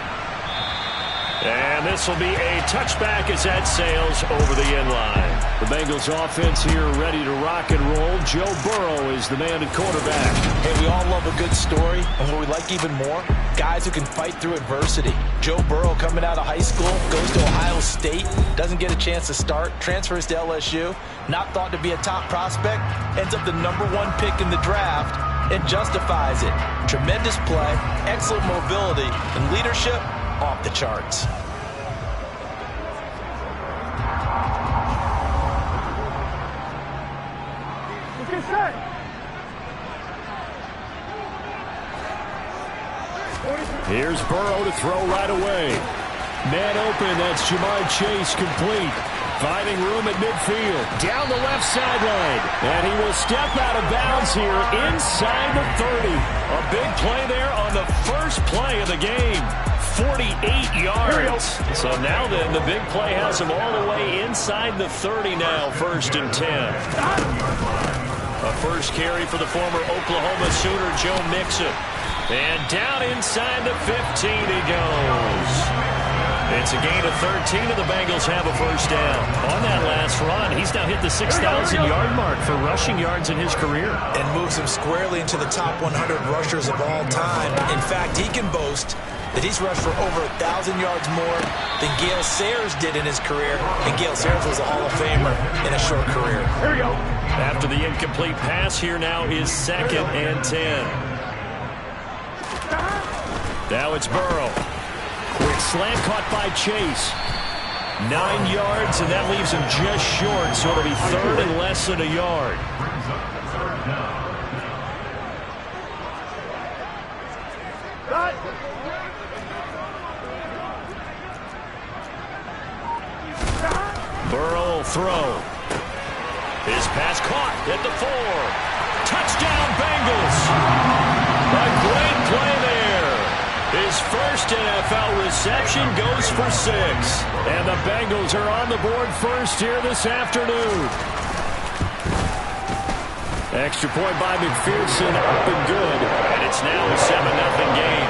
And this will be a touchback as that sails over the end line. The Bengals offense here ready to rock and roll. Joe Burrow is the man at quarterback. Hey, we all love a good story, and what we like even more, guys who can fight through adversity. Joe Burrow coming out of high school, goes to Ohio State, doesn't get a chance to start, transfers to LSU, not thought to be a top prospect, ends up the #1 pick in the draft, and justifies it. Tremendous play, excellent mobility, and leadership off the charts. Here's Burrow to throw right away. Man open, that's Ja'Marr Chase complete. Finding room at midfield. Down the left sideline. And he will step out of bounds here inside the 30. A big play there on the first play of the game. 48 yards. So now then, the big play has him all the way inside the 30 now, 1st and 10. A first carry for the former Oklahoma Sooner, Joe Mixon. And down inside the 15 he goes. It's a gain of 13, and the Bengals have a first down. On that last run, he's now hit the 6,000-yard mark for rushing yards in his career. And moves him squarely into the top 100 rushers of all time. In fact, he can boast that he's rushed for over 1,000 yards more than Gale Sayers did in his career. And Gale Sayers was a Hall of Famer in a short career. Here we go. After the incomplete pass, here now is 2nd and 10. Now it's Burrow. Quick slant caught by Chase. 9 yards, and that leaves him just short, so it'll be 3rd and less than a yard. Burrow will throw. His pass caught at the 4. Touchdown, Bengals. A great play there. His first NFL reception goes for 6. And the Bengals are on the board first here this afternoon. Extra point by McPherson, up and good. And it's now a 7-0 game.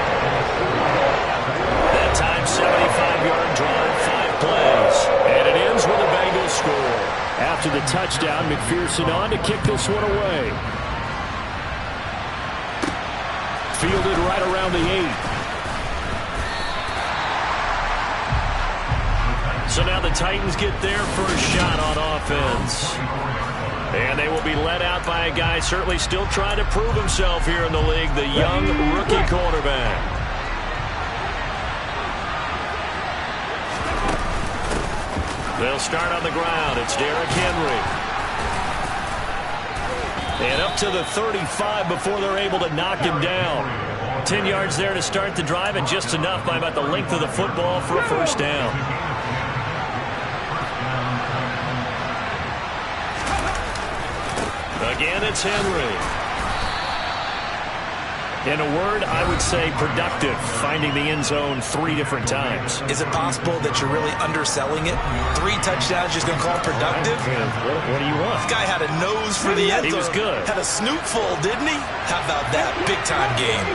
That time, 75-yard drive, 5 plays. And it ends with a Bengals score. After the touchdown, McPherson on to kick this one away. Fielded right around the 8. So now the Titans get their first shot on offense. And they will be led out by a guy certainly still trying to prove himself here in the league, the young rookie quarterback. They'll start on the ground. It's Derrick Henry. And up to the 35 before they're able to knock him down. 10 yards there to start the drive, and just enough by about the length of the football for a first down. Again, it's Henry. In a word, I would say productive, finding the end zone 3 different times. Is it possible that you're really underselling it? 3 touchdowns, just going to call it productive? What do you want? This guy had a nose for the end zone. He was good. Had a snoot full, didn't he? How about that big-time game?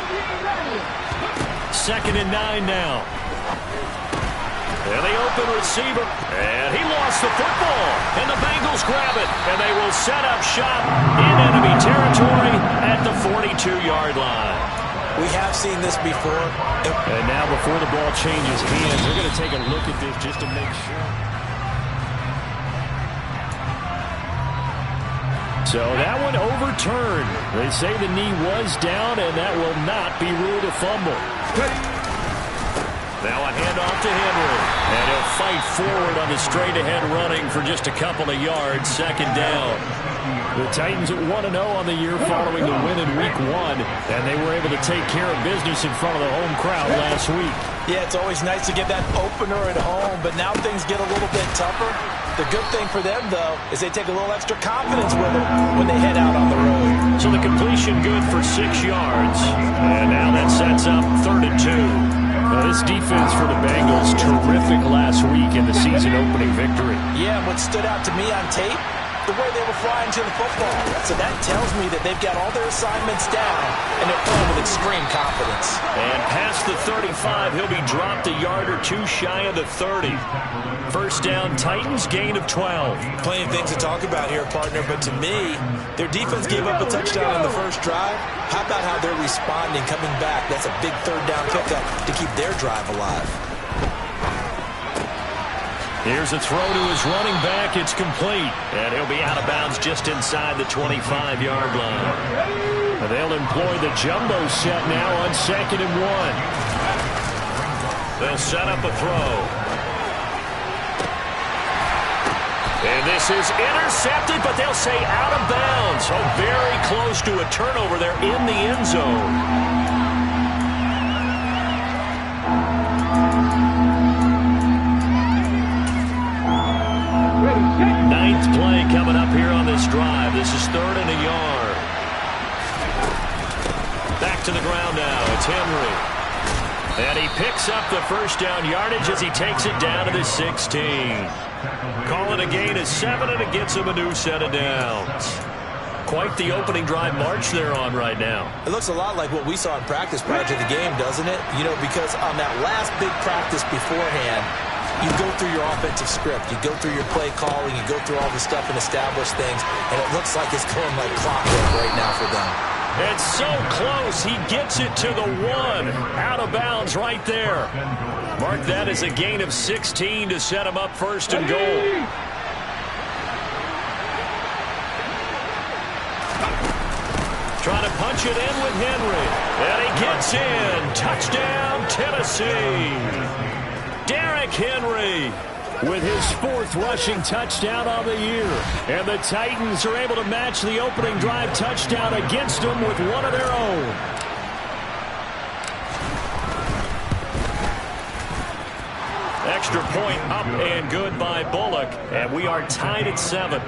2nd and 9 now. And the open receiver. And he lost the football. And the Bengals grab it. And they will set up shop in enemy territory at the 42-yard line. We have seen this before. And now before the ball changes hands, they're going to take a look at this just to make sure. So that one overturned. They say the knee was down, and that will not be ruled a fumble. Now a handoff to Henry. And he'll fight forward on the straight-ahead running for just a couple of yards. 2nd down. The Titans at 1-0 on the year following the win in Week 1. And they were able to take care of business in front of the home crowd last week. Yeah, it's always nice to get that opener at home, but now things get a little bit tougher. The good thing for them, though, is they take a little extra confidence with them when they head out on the road. So the completion good for 6 yards. And now that sets up 3rd and 2. Now this defense for the Bengals, terrific last week in the season-opening victory. Yeah, what stood out to me on tape, the way they were flying to the football. So that tells me that they've got all their assignments down, and they're playing with extreme confidence. And past the 35, he'll be dropped a yard or 2 shy of the 30. First down, Titans, gain of 12. Plenty of things to talk about here, partner, but to me, their defense gave up a touchdown on the first drive. How about how they're responding, coming back? That's a big 3rd down pickup to keep their drive alive. Here's a throw to his running back. It's complete. And he'll be out of bounds just inside the 25-yard line. They'll employ the jumbo set now on 2nd and 1. They'll set up a throw. And this is intercepted, but they'll say out of bounds. Oh, very close to a turnover there in the end zone. Seventh play coming up here on this drive. This is 3rd and a yard. Back to the ground now. It's Henry. And he picks up the first down yardage as he takes it down to the 16. Call it a gain of 7, and it gets him a new set of downs. Quite the opening drive march they're on right now. It looks a lot like what we saw in practice prior to the game, doesn't it? You know, because on that last big practice beforehand, you go through your offensive script. You go through your play calling. You go through all the stuff and establish things. And it looks like it's going like clockwork right now for them. It's so close. He gets it to the 1. Out of bounds right there. Mark that as a gain of 16 to set him up 1st and goal. Trying to punch it in with Henry. And he gets in. Touchdown, Tennessee. Derrick Henry with his 4th rushing touchdown on the year. And the Titans are able to match the opening drive touchdown against them with one of their own. Extra point up and good by Bullock. And we are tied at 7.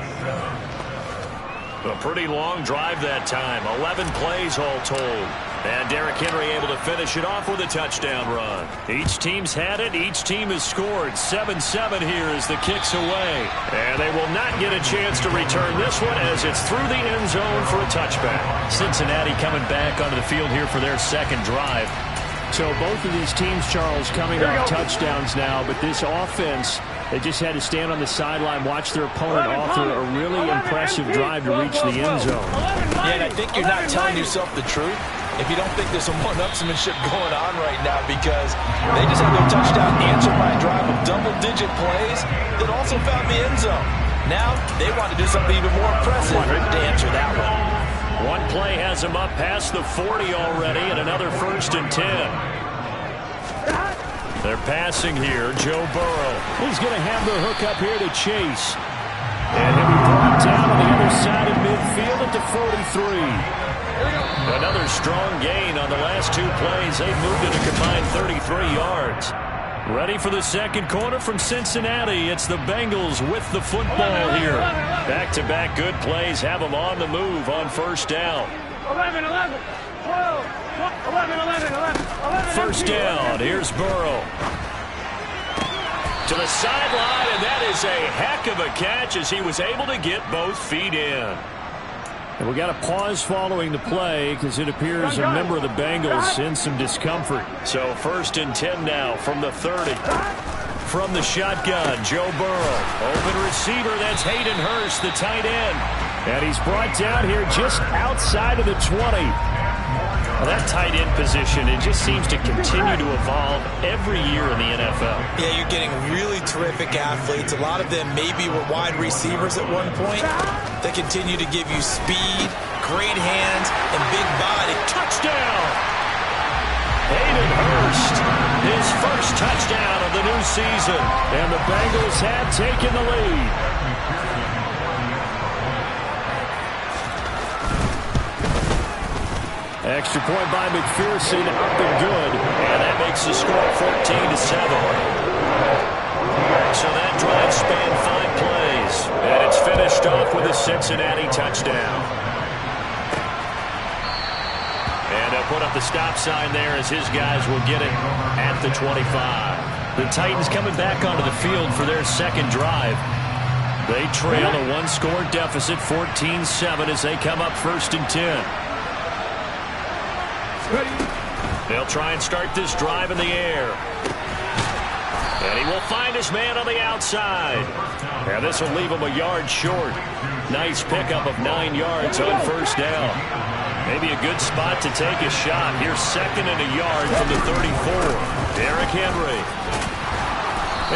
A pretty long drive that time. 11 plays all told. And Derrick Henry able to finish it off with a touchdown run. Each team's had it. Each team has scored. 7-7 here as the kick's away. And they will not get a chance to return this one as it's through the end zone for a touchback. Cincinnati coming back onto the field here for their 2nd drive. So both of these teams, Charles, coming off touchdowns now, but this offense, they just had to stand on the sideline, watch their opponent author a really impressive drive to reach the end zone. Yeah, and I think you're not telling yourself the truth if you don't think there's some one-upsmanship going on right now, because they just had their touchdown answered by a drive of double-digit plays that also found the end zone. Now they want to do something even more impressive to answer that one. One play has him up past the 40 already, and another 1st and 10. They're passing here. Joe Burrow. He's going to have the hook up here to Chase. And he'll be brought down on the other side of midfield at the 43. Another strong gain on the last 2 plays. They've moved it a combined 33 yards. Ready for the second quarter from Cincinnati. It's the Bengals with the football here. Back-to-back good plays have them on the move on 1st down. 11, 11, 12, 11, 11, 11. 1st down. Here's Burrow. To the sideline, and that is a heck of a catch as he was able to get both feet in. And we got a pause following the play because it appears a member of the Bengals in some discomfort. So 1st and 10 now from the 30. From the shotgun, Joe Burrow. Open receiver, that's Hayden Hurst, the tight end. And he's brought down here just outside of the 20. Well, that tight end position, it just seems to continue to evolve every year in the NFL. Yeah, you're getting really terrific athletes. A lot of them maybe were wide receivers at one point. They continue to give you speed, great hands, and big body. Touchdown! Hayden Hurst, his 1st touchdown of the new season. And the Bengals have taken the lead. Extra point by McPherson, up and good. And that makes the score 14-7. So that drive spanned 5 plays. And it's finished off with a Cincinnati touchdown. And they'll put up the stop sign there as his guys will get it at the 25. The Titans coming back onto the field for their 2nd drive. They trail a 1-score deficit, 14-7, as they come up 1st and 10. They'll try and start this drive in the air. And he will find his man on the outside. And this will leave him a yard short. Nice pickup of 9 yards on 1st down. Maybe a good spot to take a shot. Here's 2nd and a yard from the 34. Derrick Henry.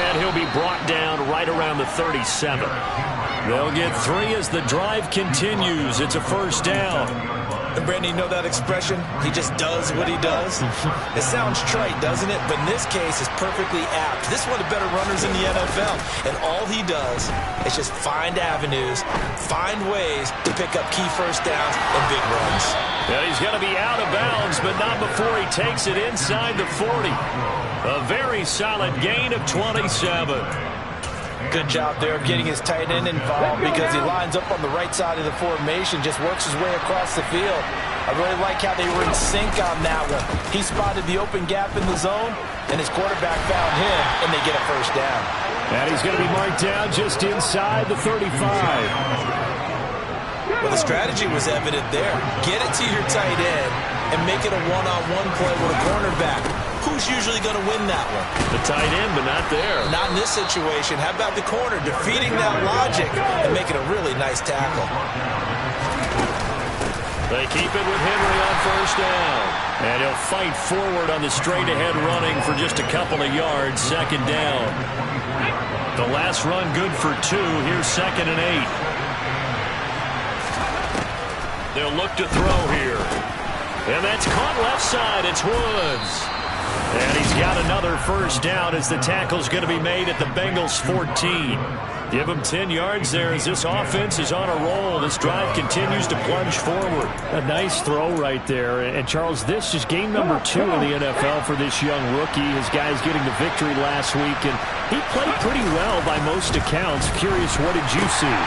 And he'll be brought down right around the 37. They'll get 3 as the drive continues. It's a 1st down. And Brandon, you know that expression? He just does what he does. It sounds trite, doesn't it? But in this case, it's perfectly apt. This is one of the better runners in the NFL. And all he does is just find avenues, find ways to pick up key 1st downs and big runs. And he's going to be out of bounds, but not before he takes it inside the 40. A very solid gain of 27. Good job there of getting his tight end involved because he lines up on the right side of the formation, just works his way across the field. I really like how they were in sync on that one. He spotted the open gap in the zone, and his quarterback found him, and they get a first down. And he's going to be marked down just inside the 35. Well, the strategy was evident there. Get it to your tight end and make it a one-on-one play with a cornerback. Who's usually going to win that one? The tight end, but not there. Not in this situation. How about the corner defeating that logic and making a really nice tackle? They keep it with Henry on first down. And he'll fight forward on the straight-ahead running for just a couple of yards. Second down. The last run good for 2. Here's 2nd and 8. They'll look to throw here. And that's caught left side. It's Woods. And he's got another first down as the tackle's going to be made at the Bengals 14. Give him 10 yards there as this offense is on a roll. This drive continues to plunge forward. A nice throw right there. And, Charles, this is game number 2 in the NFL for this young rookie. His guys getting the victory last week, and he played pretty well by most accounts. Curious, what did you see?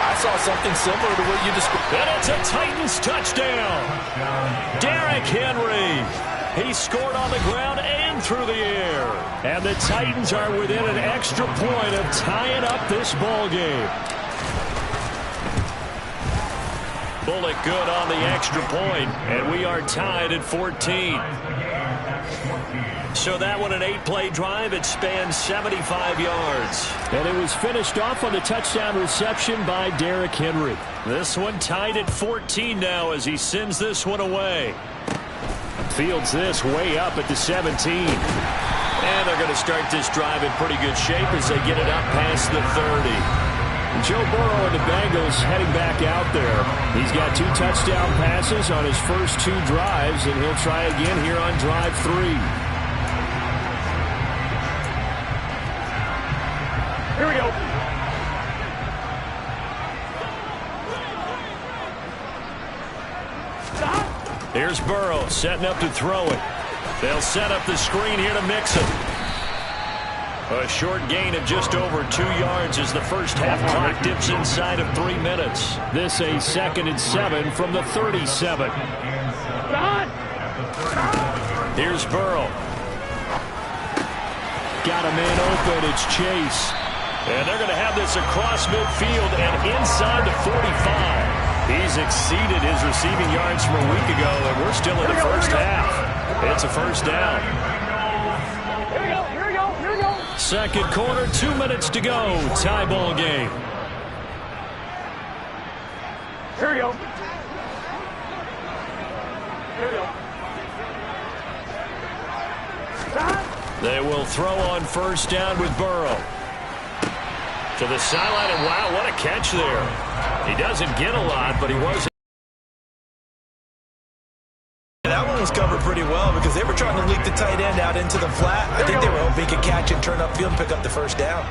I saw something similar to what you described. And it's a Titans touchdown. Derrick Henry. He scored on the ground and through the air. And the Titans are within an extra point of tying up this ball game. Bullock good on the extra point, and we are tied at 14. So that one, an 8-play drive. It spans 75 yards. And it was finished off on the touchdown reception by Derrick Henry. This one tied at 14 now as he sends this one away. Fields this way up at the 17. And they're going to start this drive in pretty good shape as they get it up past the 30. Joe Burrow and the Bengals heading back out there. He's got 2 touchdown passes on his first 2 drives, and he'll try again here on drive 3. Here we go. Here's Burrow setting up to throw it. They'll set up the screen here to Mixon. A short gain of just over 2 yards as the first half clock dips inside of 3 minutes. This a 2nd and 7 from the 37. Here's Burrow. Got a man open. It's Chase. And they're going to have this across midfield and inside the 45. He's exceeded his receiving yards from a week ago, and we're still in the first half. It's a first down. Here we go, here we go, here we go. Second quarter, 2 minutes to go. Tie ball game. Here we go. Here we go. They will throw on first down with Burrow. To the sideline, and wow, what a catch there. He doesn't get a lot, but he was. That one was covered pretty well because they were trying to leak the tight end out into the flat. I think they were hoping he could catch and turn upfield and pick up the first down.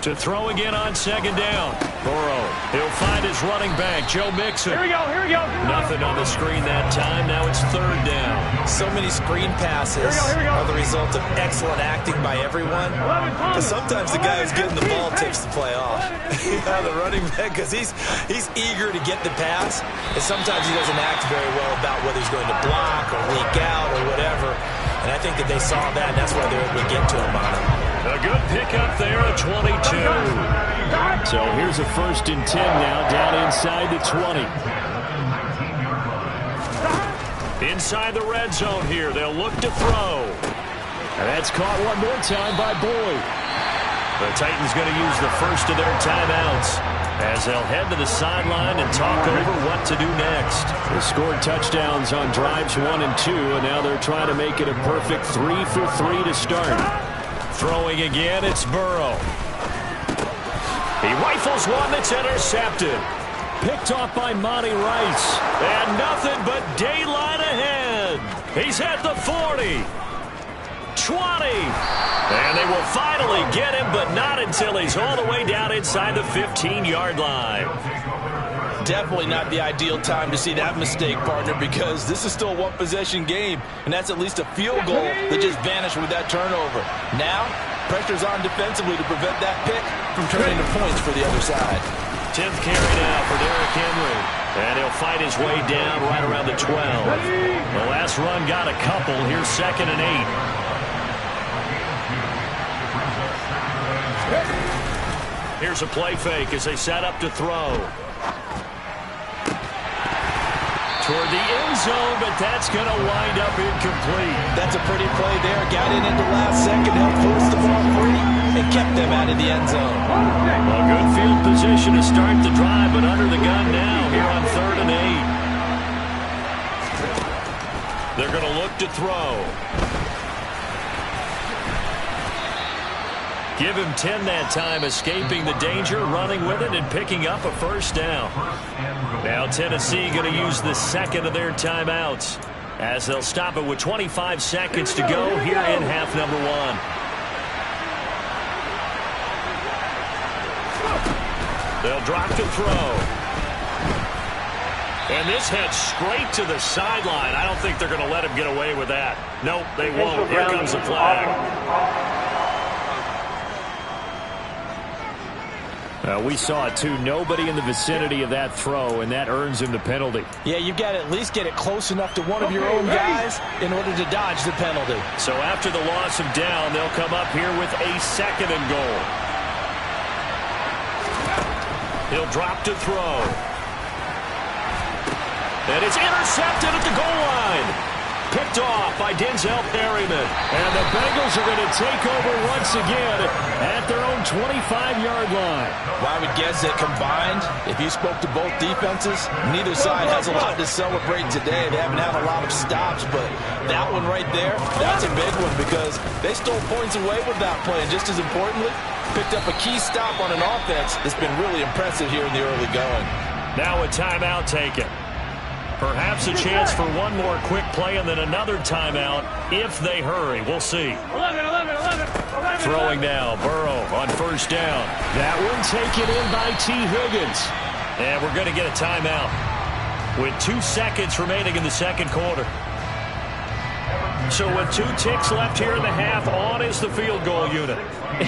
To throw again on second down. Burrow, he'll find his running back, Joe Mixon. Here we go, here we go. Nothing on the screen that time. Now it's third down. So many screen passes here we go. are the result of excellent acting by everyone. Because sometimes the guy who's getting the ball takes the play off. The running back, because he's eager to get the pass. And sometimes he doesn't act very well about whether he's going to block or leak out or whatever. And I think that they saw that, and that's why they were able to get to him on it. A good pickup there at 22. So here's a 1st and 10 now, down inside the 20. Inside the red zone here, they'll look to throw. And that's caught one more time by Boyd. The Titans going to use the first of their timeouts as they'll head to the sideline and talk over what to do next. They scored touchdowns on drives 1 and 2, and now they're trying to make it a perfect 3 for 3 to start. Throwing again, it's Burrow. He rifles one that's intercepted. Picked off by Monty Rice. And nothing but daylight ahead. He's at the 40. 20. And they will finally get him, but not until he's all the way down inside the 15-yard line. Definitely not the ideal time to see that mistake, partner, because this is still a one-possession game, and that's at least a field goal that just vanished with that turnover. Now, pressure's on defensively to prevent that pick from turning into points for the other side. 10th carry now for Derrick Henry. And he'll fight his way down right around the 12. The last run got a couple. Here's 2nd and 8. Here's a play fake as they set up to throw. Toward the end zone, but that's going to wind up incomplete. That's a pretty play there. Got in at the last second, helped force the ball free, and kept them out of the end zone. A good field position to start the drive, but under the gun now here on 3rd and 8. They're going to look to throw. Give him 10 that time, escaping the danger, running with it, and picking up a first down. Now Tennessee going to use the second of their timeouts as they'll stop it with 25 seconds to go here in half number 1. They'll drop to throw. And this heads straight to the sideline. I don't think they're going to let him get away with that. Nope, they won't. Here comes the flag. We saw it, too. Nobody in the vicinity of that throw, and that earns him the penalty. Yeah, you've got to at least get it close enough to one of your own guys in order to dodge the penalty. So after the loss of down, they'll come up here with a 2nd and goal. He'll drop to throw. And it's intercepted at the goal line. Picked off by Denzel Perryman. And the Bengals are going to take over once again at their own 25-yard line. Well, I would guess that combined, if you spoke to both defenses, neither side has a lot to celebrate today. They haven't had a lot of stops, but that one right there, that's a big one because they stole points away with that play. And just as importantly, picked up a key stop on an offense that's been really impressive here in the early going. Now a timeout taken. Perhaps a chance for one more quick play and then another timeout if they hurry. We'll see. 11. Throwing now, Burrow on first down. That one taken in by T. Higgins. And we're going to get a timeout with 2 seconds remaining in the second quarter. So with 2 ticks left here in the half, on is the field goal unit.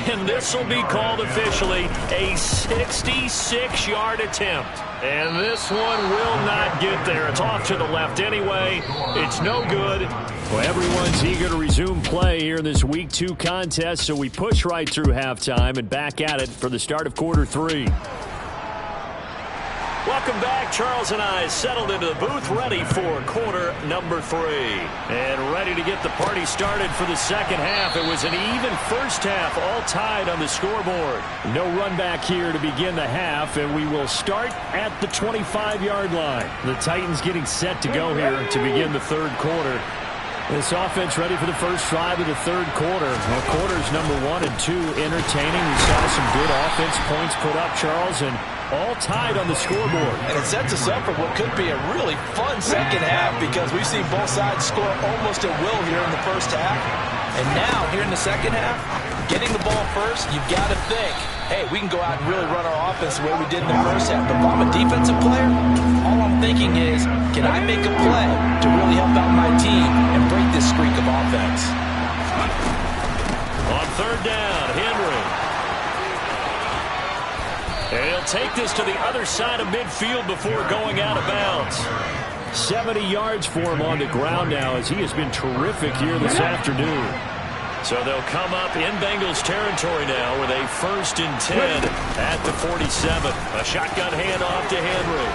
And this will be called officially a 66-yard attempt. And this one will not get there. It's off to the left anyway. It's no good. Well, everyone's eager to resume play here in this Week 2 contest, so we push right through halftime and back at it for the start of quarter 3. Welcome back. Charles and I settled into the booth, ready for quarter number 3. And ready to get the party started for the second half. It was an even first half, all tied on the scoreboard. No run back here to begin the half, and we will start at the 25-yard line. The Titans getting set to go here to begin the third quarter. This offense ready for the first drive of the third quarter. Well, quarters number 1 and 2 entertaining. We saw some good offense points put up, Charles, and all tied on the scoreboard. And it sets us up for what could be a really fun second half because we've seen both sides score almost at will here in the first half. And now, here in the second half, getting the ball first, you've got to think, hey, we can go out and really run our offense the way we did in the first half. But if I'm a defensive player, all I'm thinking is, can I make a play to really help out my team and break this streak of offense? On third down, Henry. And he'll take this to the other side of midfield before going out of bounds. 70 yards for him on the ground now as he has been terrific here this afternoon. So they'll come up in Bengals territory now with a 1st and 10 at the 47. A shotgun handoff to Henry.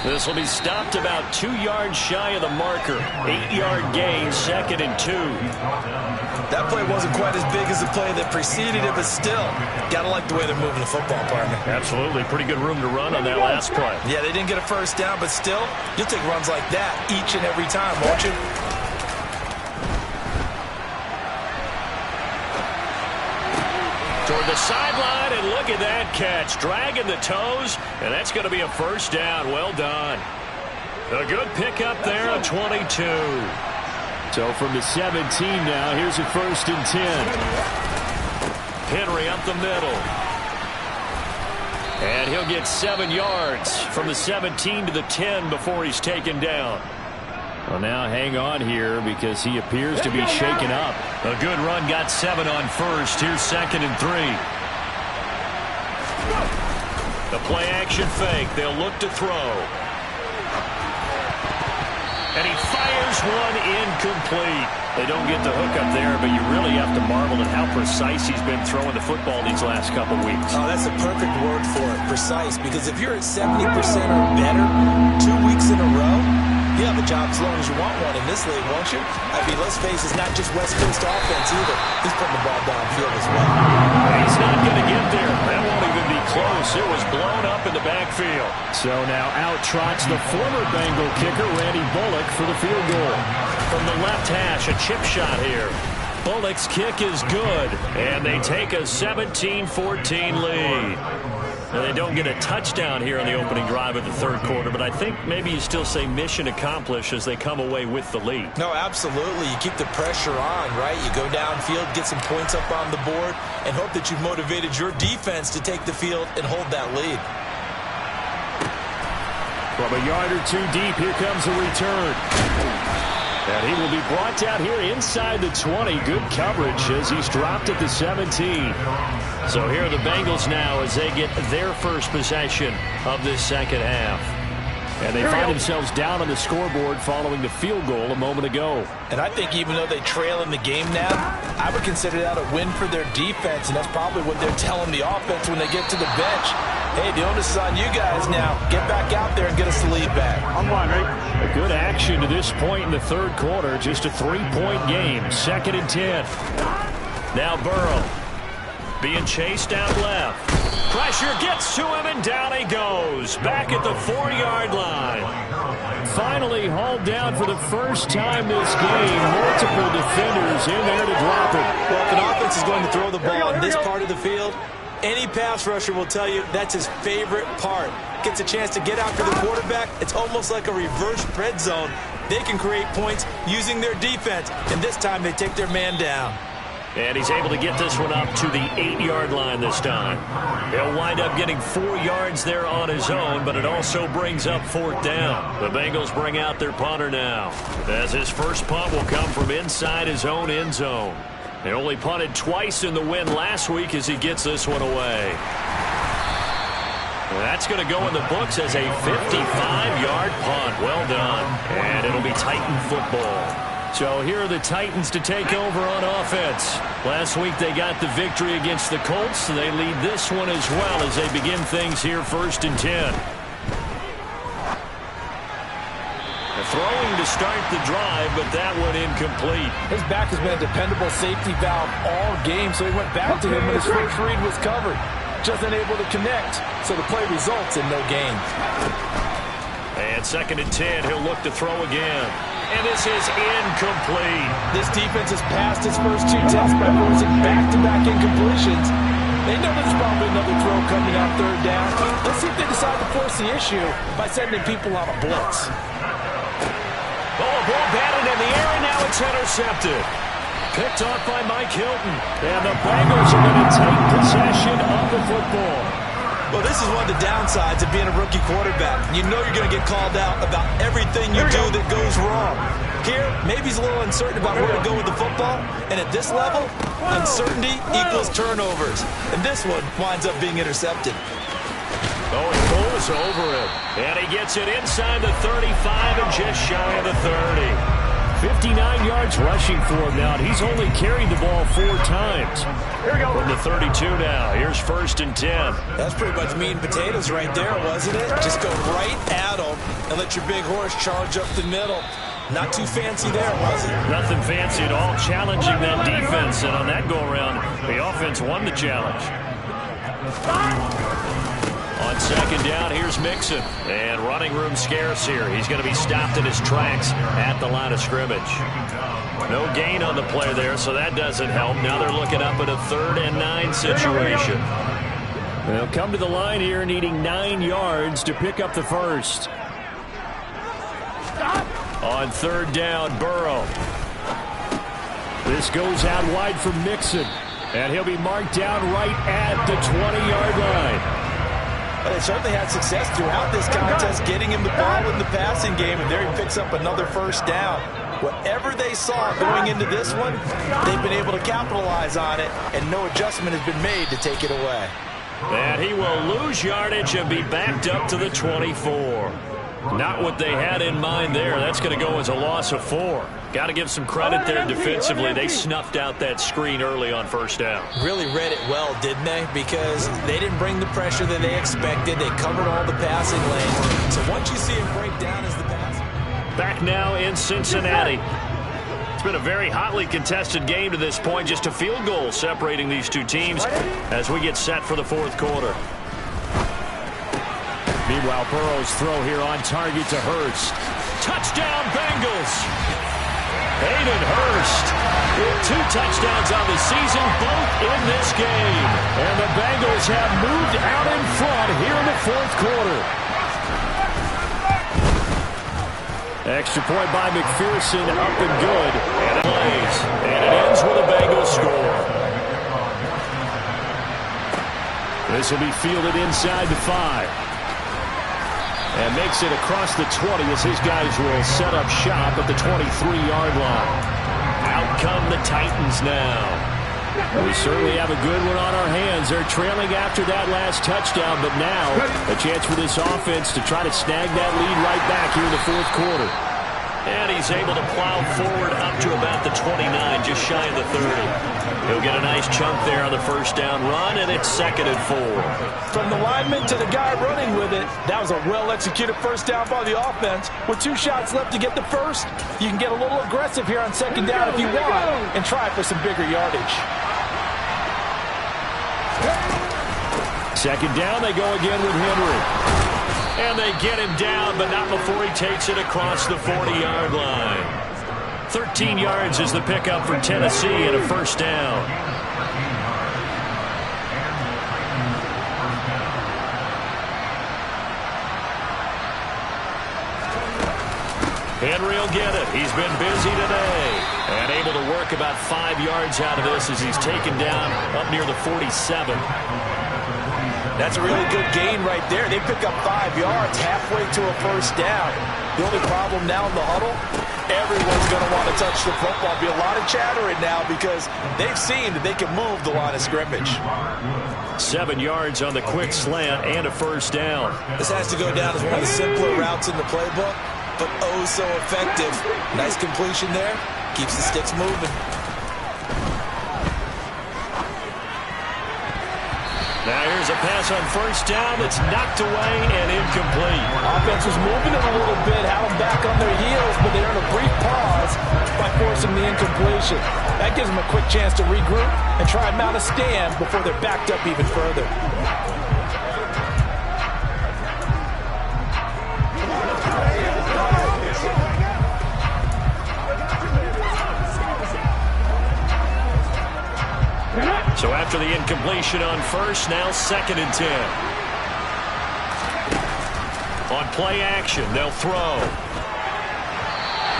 This will be stopped about 2 yards shy of the marker. 8-yard gain, 2nd and 2. That play wasn't quite as big as the play that preceded it, but still, gotta like the way they're moving the football, partner. Absolutely. Pretty good room to run on that last play. Yeah, they didn't get a first down, but still, you'll take runs like that each and every time, won't you? Toward the sideline, and look at that catch. Dragging the toes, and that's going to be a first down. Well done. A good pickup there on 22. So from the 17 now, here's a 1st and 10. Henry up the middle. And he'll get 7 yards from the 17 to the 10 before he's taken down. Well, now hang on here because he appears to be shaken up. A good run, got 7 on first. Here's 2nd and 3. The play action fake. They'll look to throw. And he fires one incomplete. They don't get the hook up there, but you really have to marvel at how precise he's been throwing the football these last couple weeks. Oh, that's a perfect word for it, precise, because if you're at 70% or better 2 weeks in a row, you have a job as long as you want one in this league, won't you? I mean, let's face it, it's not just West Coast offense either. He's putting the ball downfield as well. He's not going to get there. That won't even be close. It was blown up in the backfield. So now out trots the former Bengal kicker, Randy Bullock, for the field goal. From the left hash, a chip shot here. Bullock's kick is good, and they take a 17-14 lead. Now, they don't get a touchdown here on the opening drive of the third quarter, but I think maybe you still say mission accomplished as they come away with the lead. No, absolutely. You keep the pressure on, right? You go downfield, get some points up on the board, and hope that you've motivated your defense to take the field and hold that lead. From a yard or 2 deep, here comes a return. And he will be brought down here inside the 20. Good coverage as he's dropped at the 17. So here are the Bengals now as they get their first possession of this second half. And they find themselves down on the scoreboard following the field goal a moment ago. And I think even though they trail in the game now, I would consider that a win for their defense, and that's probably what they're telling the offense when they get to the bench. Hey, the onus is on you guys now. Get back out there and get us the lead back. I'm one, right? A good action to this point in the third quarter. Just a 3-point game. 2nd and 10. Now Burrow being chased out left. Pressure gets to him, and down he goes. Back at the 4-yard line. Finally hauled down for the first time this game. Multiple defenders in there to drop it. Well, if an offense is going to throw the ball in this part of the field, any pass rusher will tell you that's his favorite part. Gets a chance to get after the quarterback. It's almost like a reverse red zone. They can create points using their defense, and this time they take their man down. And he's able to get this one up to the 8-yard line this time. He'll wind up getting 4 yards there on his own, but it also brings up 4th down. The Bengals bring out their punter now, as his first punt will come from inside his own end zone. They only punted twice in the win last week as he gets this one away. That's going to go in the books as a 55-yard punt. Well done. And it'll be Titan football. So here are the Titans to take over on offense. Last week they got the victory against the Colts, so they lead this one as well as they begin things here 1st and 10. Throwing to start the drive, but that one incomplete. His back has been a dependable safety valve all game, so he went back to him when his first read was covered. Just unable to connect, so the play results in no gain. And 2nd and 10, he'll look to throw again. And this is incomplete. This defense has passed its first 2 tests by forcing back-to-back incompletions. They know there's probably another throw coming on 3rd down. Let's see if they decide to force the issue by sending people on a blitz. Oh, ball batted in the air, and now it's intercepted. Picked off by Mike Hilton. And the Bengals are going to take possession of the football. Well, this is one of the downsides of being a rookie quarterback. You know you're going to get called out about everything you do that goes wrong. Here, maybe he's a little uncertain about where to go with the football. And at this level, uncertainty equals turnovers. And this one winds up being intercepted. Oh, he pulls over it. And he gets it inside the 35 and just shy of the 30. 59 yards rushing for him now. He's only carried the ball 4 times. Here we go. From the 32 now. Here's 1st and 10. That's pretty much meat and potatoes right there, wasn't it? Just go right at him and let your big horse charge up the middle. Not too fancy there, was it? Nothing fancy at all. Challenging that defense. And on that go-around, the offense won the challenge. On 2nd down, here's Mixon. And running room scarce here. He's going to be stopped in his tracks at the line of scrimmage. No gain on the play there, so that doesn't help. Now they're looking up at a 3rd and 9 situation. They'll come to the line here needing 9 yards to pick up the first. On 3rd down, Burrow. This goes out wide for Mixon. And he'll be marked down right at the 20-yard line. But they certainly had success throughout this contest, getting him the ball in the passing game, and there he picks up another first down. Whatever they saw going into this one, they've been able to capitalize on it, and no adjustment has been made to take it away. And he will lose yardage and be backed up to the 24. Not what they had in mind there. That's going to go as a loss of 4. Got to give some credit there defensively. They snuffed out that screen early on first down. Really read it well, didn't they? Because they didn't bring the pressure that they expected. They covered all the passing lanes. So once you see him break down as the pass. Back now in Cincinnati. It's been a very hotly contested game to this point. Just a field goal separating these two teams as we get set for the fourth quarter. Meanwhile, Burrow's throw here on target to Hurst. Touchdown, Bengals! Hayden Hurst with 2 touchdowns on the season, both in this game. And the Bengals have moved out in front here in the fourth quarter. Extra point by McPherson, up and good. And it plays. And it ends with a Bengals score. This will be fielded inside the 5. And makes it across the 20 as his guys will set up shop at the 23-yard line. Out come the Titans now. We certainly have a good one on our hands. They're trailing after that last touchdown, but now a chance for this offense to try to snag that lead right back here in the fourth quarter. And he's able to plow forward up to about the 29, just shy of the 30. He'll get a nice chunk there on the first down run, and it's 2nd and 4. From the lineman to the guy running with it, that was a well-executed first down by the offense. With 2 shots left to get the first, you can get a little aggressive here on 2nd down if you want and try for some bigger yardage. 2nd down, they go again with Henry. And they get him down, but not before he takes it across the 40-yard line. 13 yards is the pickup for Tennessee and a first down. Henry will get it. He's been busy today. And able to work about 5 yards out of this as he's taken down up near the 47. That's a really good gain right there. They pick up 5 yards halfway to a first down. The only problem now in the huddle, everyone's going to want to touch the football. Be a lot of chattering now because they've seen that they can move the line of scrimmage. 7 yards on the quick slant and a first down. This has to go down as one of the simpler routes in the playbook, but oh so effective. Nice completion there. Keeps the sticks moving. Now here's a pass on first down that's knocked away and incomplete. Offense was moving it a little bit, had them back on their heels, but they earned a brief pause by forcing the incompletion. That gives them a quick chance to regroup and try and mount a stand before they're backed up even further. So after the incompletion on first, now 2nd and 10. On play action, they'll throw.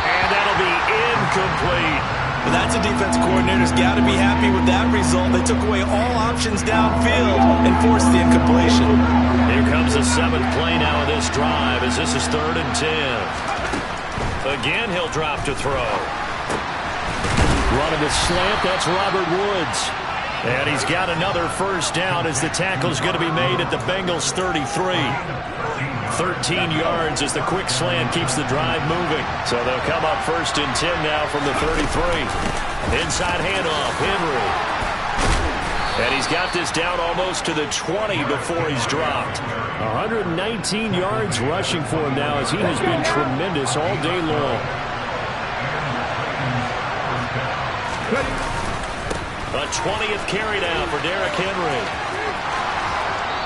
And that'll be incomplete. But that's a defense coordinator's got to be happy with that result. They took away all options downfield and forced the incompletion. Here comes the 7th play now of this drive as this is 3rd and 10. Again, he'll drop to throw. Running the slant, that's Robert Woods. And he's got another first down as the tackle's going to be made at the Bengals 33. 13 yards as the quick slant keeps the drive moving. So they'll come up 1st and 10 now from the 33. Inside handoff, Henry. And he's got this down almost to the 20 before he's dropped. 119 yards rushing for him now as he has been tremendous all day long. A 20th carry now for Derrick Henry.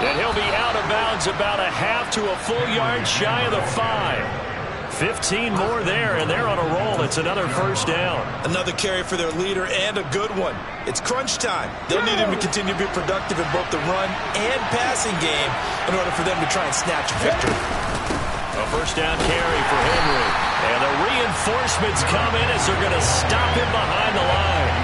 And he'll be out of bounds about a half to a full yard shy of the 5. 15 more there, and they're on a roll. It's another first down. Another carry for their leader, and a good one. It's crunch time. They'll need him to continue to be productive in both the run and passing game in order for them to try and snatch a victory. A first down carry for Henry. And the reinforcements come in as they're going to stop him behind the line.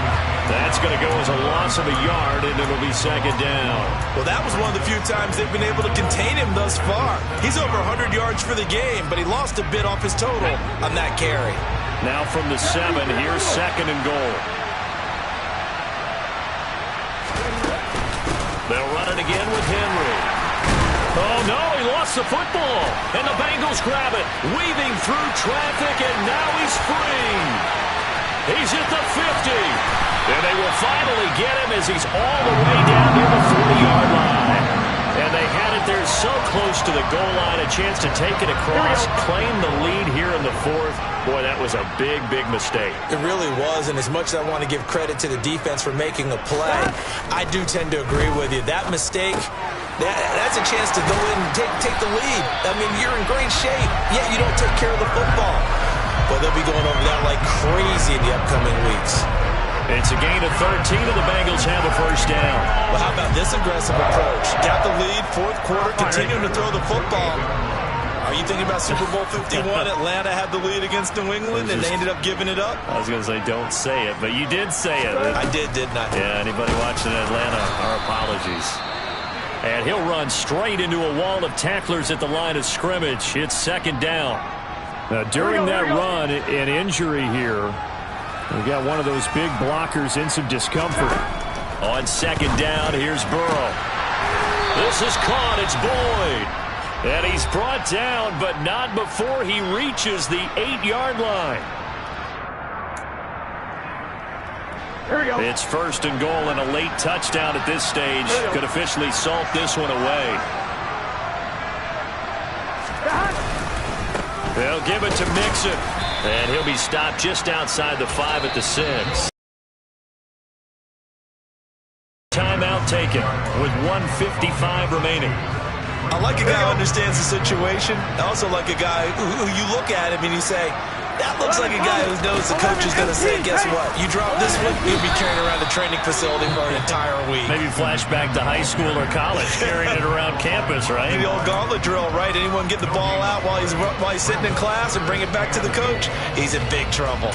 That's going to go as a loss of a yard, and it'll be second down. Well, that was one of the few times they've been able to contain him thus far. He's over 100 yards for the game, but he lost a bit off his total on that carry. Now from the 7, here's second and goal. They'll run it again with Henry. Oh, no, he lost the football. And the Bengals grab it, weaving through traffic, and now he's free. He's at the 50. And they will finally get him as he's all the way down near the 40-yard line. And they had it there so close to the goal line, a chance to take it across, claim the lead here in the 4th. Boy, that was a big, big mistake. It really was, and as much as I want to give credit to the defense for making a play, I do tend to agree with you. That mistake, that's a chance to go in and take the lead. I mean, you're in great shape, yet you don't take care of the football. But they'll be going over that like crazy in the upcoming weeks. It's a gain of 13, and the Bengals have a first down. Well, how about this aggressive approach? Got the lead, 4th quarter, continuing to throw the football. Are you thinking about Super Bowl 51? Atlanta had the lead against New England, and they ended up giving it up? I was going to say don't say it, but you did say it. I did, didn't I? Yeah, anybody watching Atlanta, our apologies. And he'll run straight into a wall of tacklers at the line of scrimmage. It's second down. Now, during that run, an injury here. We've got one of those big blockers in some discomfort. On second down, here's Burrow. This is caught. It's Boyd. And he's brought down, but not before he reaches the 8-yard line. Here we go. It's first and goal, and a late touchdown at this stage could officially salt this one away. They'll give it to Mixon, and he'll be stopped just outside the 5 at the 6. Timeout taken with 1:55 remaining. I like a guy who understands the situation. I also like a guy who you look at him and you say, that looks like a guy who knows the coach is going to say, guess what? You drop this one, you'll be carrying around the training facility for an entire week. Maybe flashback to high school or college, carrying it around campus, right? The old gauntlet drill, right? Anyone get the ball out while he's sitting in class and bring it back to the coach, he's in big trouble.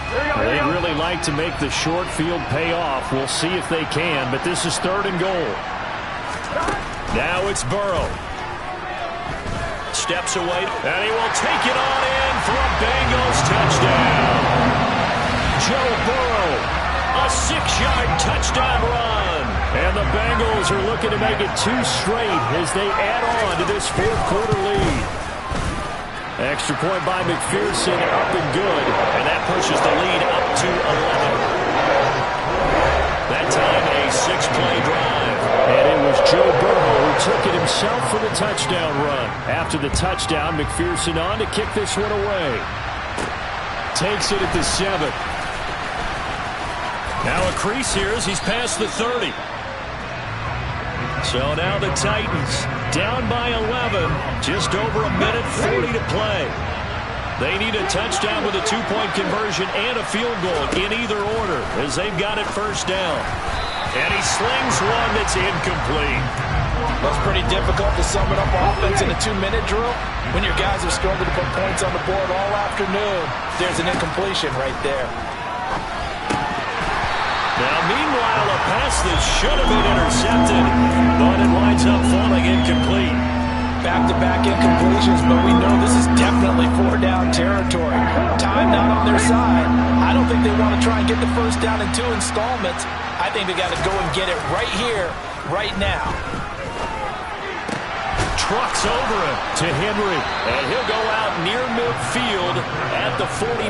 They'd really like to make the short field pay off. We'll see if they can, but this is third and goal. Now it's Burrow. Steps away, and he will take it on in for a Bengals touchdown. Joe Burrow, a 6-yard touchdown run. And the Bengals are looking to make it 2 straight as they add on to this 4th quarter lead. Extra point by McPherson, up and good, and that pushes the lead up to 11. That time, a 6-play drive, and it was Joe Burrow who took it himself for the touchdown run. After the touchdown, McPherson on to kick this one away. Takes it at the 7. Now a crease here as he's past the 30. So now the Titans down by 11, just over a minute 40 to play. They need a touchdown with a 2-point conversion and a field goal in either order as they've got it first down. And he slings one that's incomplete. That's pretty difficult to sum it up offense in a 2-minute drill. When your guys have struggled to put points on the board all afternoon, there's an incompletion right there. Now, meanwhile, a pass that should have been intercepted, but it winds up falling incomplete. Back-to-back incompletions, but we know this is definitely 4-down territory. Time not on their side. I don't think they want to try and get the first down in 2 installments. I think they got to go and get it right here, right now. Trucks over him to Henry, and he'll go out near midfield at the 49.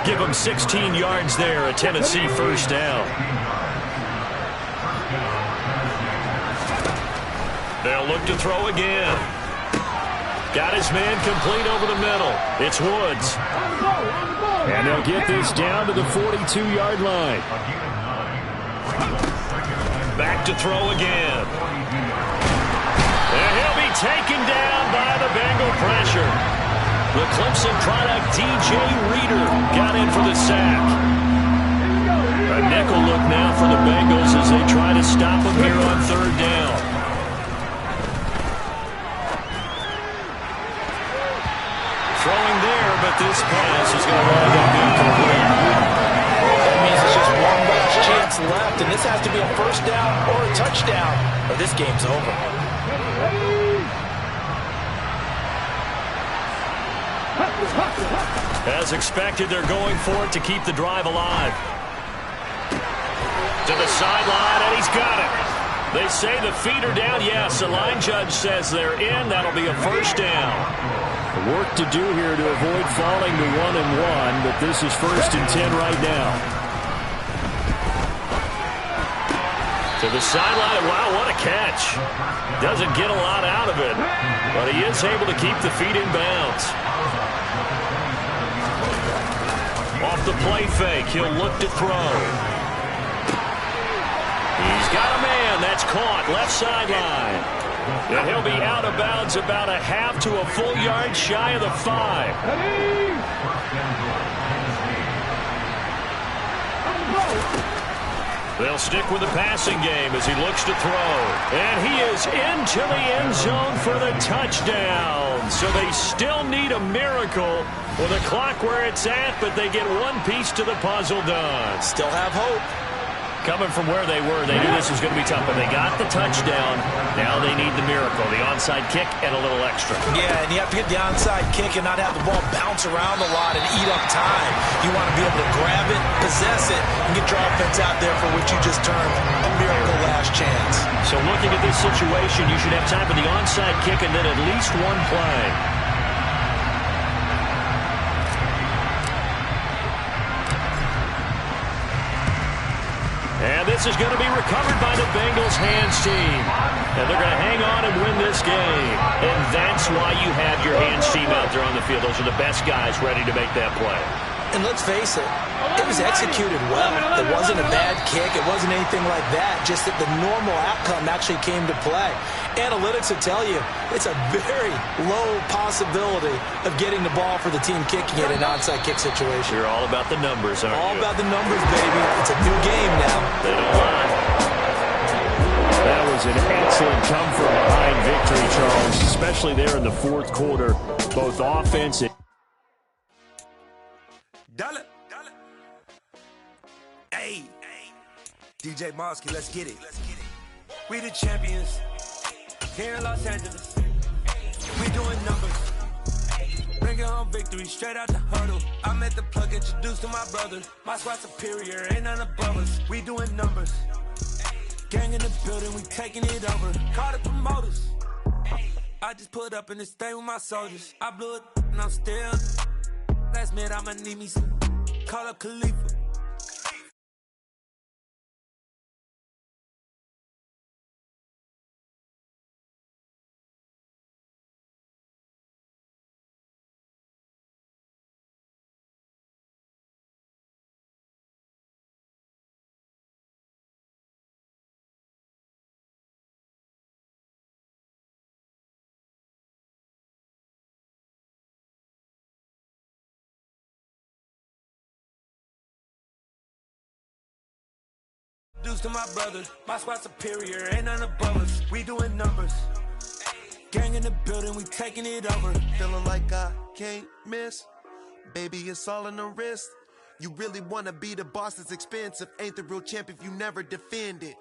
Give him 16 yards there, a Tennessee first down. They'll look to throw again. Got his man complete over the middle. It's Woods. And they'll get this down to the 42-yard line. Back to throw again. And he'll be taken down by the Bengal pressure. The Clemson product, DJ Reader, got in for the sack. A nickel look now for the Bengals as they try to stop him here on 3rd down. Throwing there, but this pass is going to wind up incomplete. seconds left, and this has to be a first down or a touchdown, or this game's over. As expected, they're going for it to keep the drive alive. To the sideline, and he's got it. They say the feet are down. Yes, the line judge says they're in. That'll be a first down. Work to do here to avoid falling to 1-1, but this is 1st and 10 right now. To the sideline. Wow, what a catch. Doesn't get a lot out of it, but he is able to keep the feet in bounds. Off the play fake, he'll look to throw. He's got a man. That's caught. Left sideline. And he'll be out of bounds about a half to a full yard shy of the 5. They'll stick with the passing game as he looks to throw. And he is into the end zone for the touchdown. So they still need a miracle with the clock where it's at, but they get one piece to the puzzle done. Still have hope. Coming from where they were, they knew this was going to be tough, but they got the touchdown. Now they need the miracle, the onside kick and a little extra. Yeah, and you have to get the onside kick and not have the ball bounce around a lot and eat up time. You want to be able to grab it, possess it, and get your offense out there for what you just termed a miracle last chance. So looking at this situation, you should have time for the onside kick and then at least one play. And this is going to be recovered by the Bengals hands team. And they're going to hang on and win this game. And that's why you have your hands team out there on the field. Those are the best guys ready to make that play. And let's face it, it was executed well. It wasn't a bad kick. It wasn't anything like that. Just that the normal outcome actually came to play. Analytics will tell you it's a very low possibility of getting the ball for the team kicking it in an onside kick situation. You're all about the numbers, aren't you? All about the numbers, baby. It's a new game now. They don't lie. That was an excellent come-from-behind victory, Charles, especially there in the fourth quarter, both offense and... Dollar. Hey, DJ Mosky, let's get it. We the champions here in Los Angeles. We doing numbers. Bringing home victory straight out the huddle. I'm at the plug, introduced to my brother. My squad superior, ain't none above us. We doing numbers. Gang in the building, we taking it over. Call the promoters. I just put up in this thing with my soldiers. I blew it and I'm still. Last minute, I'ma need me some. Call up Khalifa. To my brother, my squad superior, ain't none above us. We doing numbers. Gang in the building, we taking it over. Feeling like I can't miss. Baby, it's all in the wrist. You really wanna be the boss, it's expensive. Ain't the real champ if you never defend it.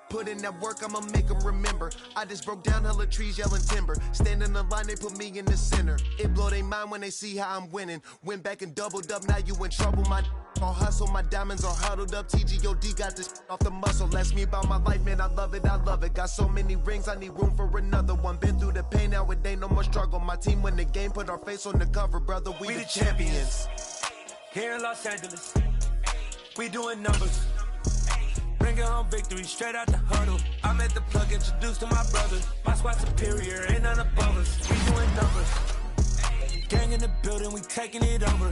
Put in that work, I'ma make them remember. I just broke down hella trees, yelling timber. Stand in the line, they put me in the center. It blow their mind when they see how I'm winning. Went back and doubled up, now you in trouble. My all hustle, my diamonds are huddled up. TGOD got this off the muscle. Ask me about my life, man, I love it, I love it. Got so many rings, I need room for another one. Been through the pain, now it ain't no more struggle. My team win the game, put our face on the cover, brother. We the champions. Here in Los Angeles, we doing numbers. Bringing home victory straight out the huddle. I'm at the plug, introduced to my brother. My squad superior, ain't none above us. We doing numbers. Gang in the building, we taking it over.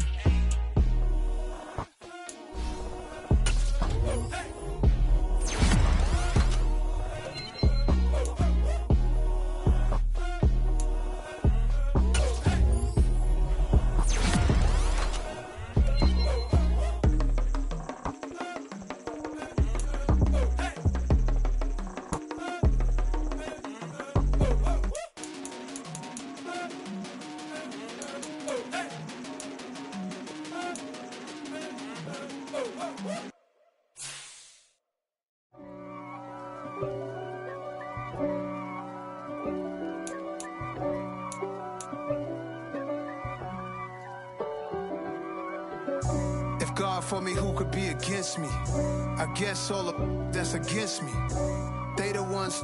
If God for me, who could be against me? I guess all of that's against me. They the ones.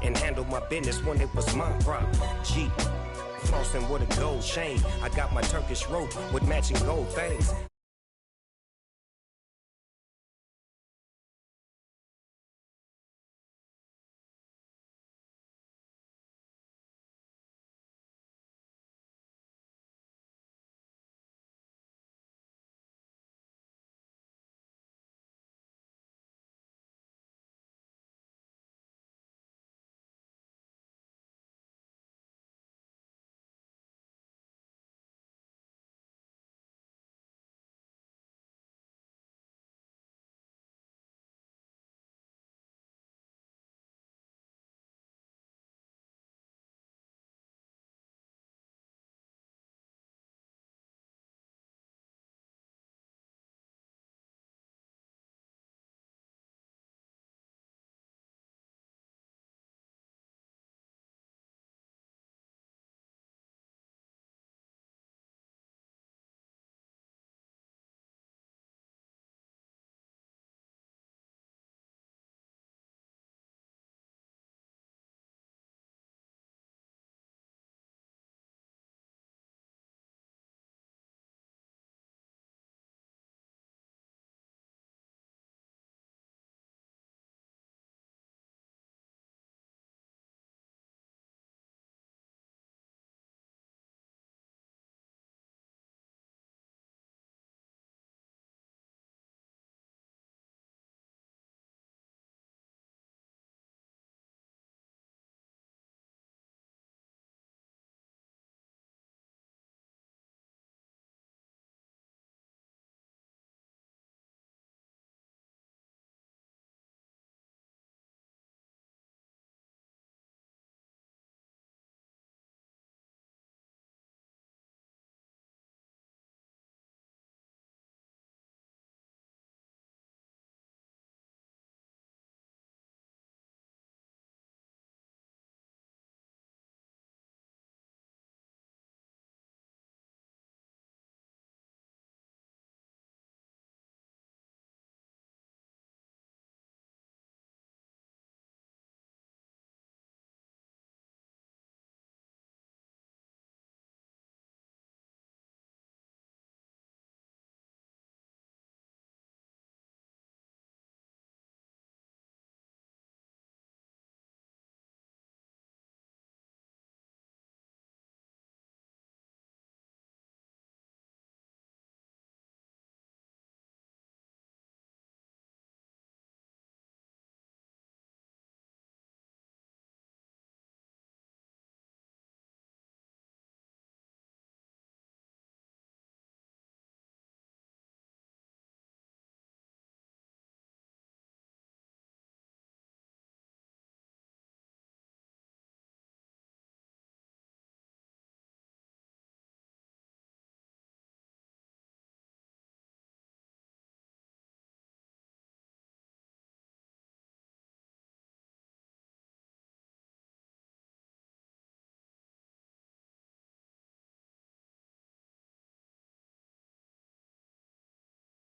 And handle my business when it was my problem. G, flossing with a gold chain. I got my Turkish rope with matching gold things.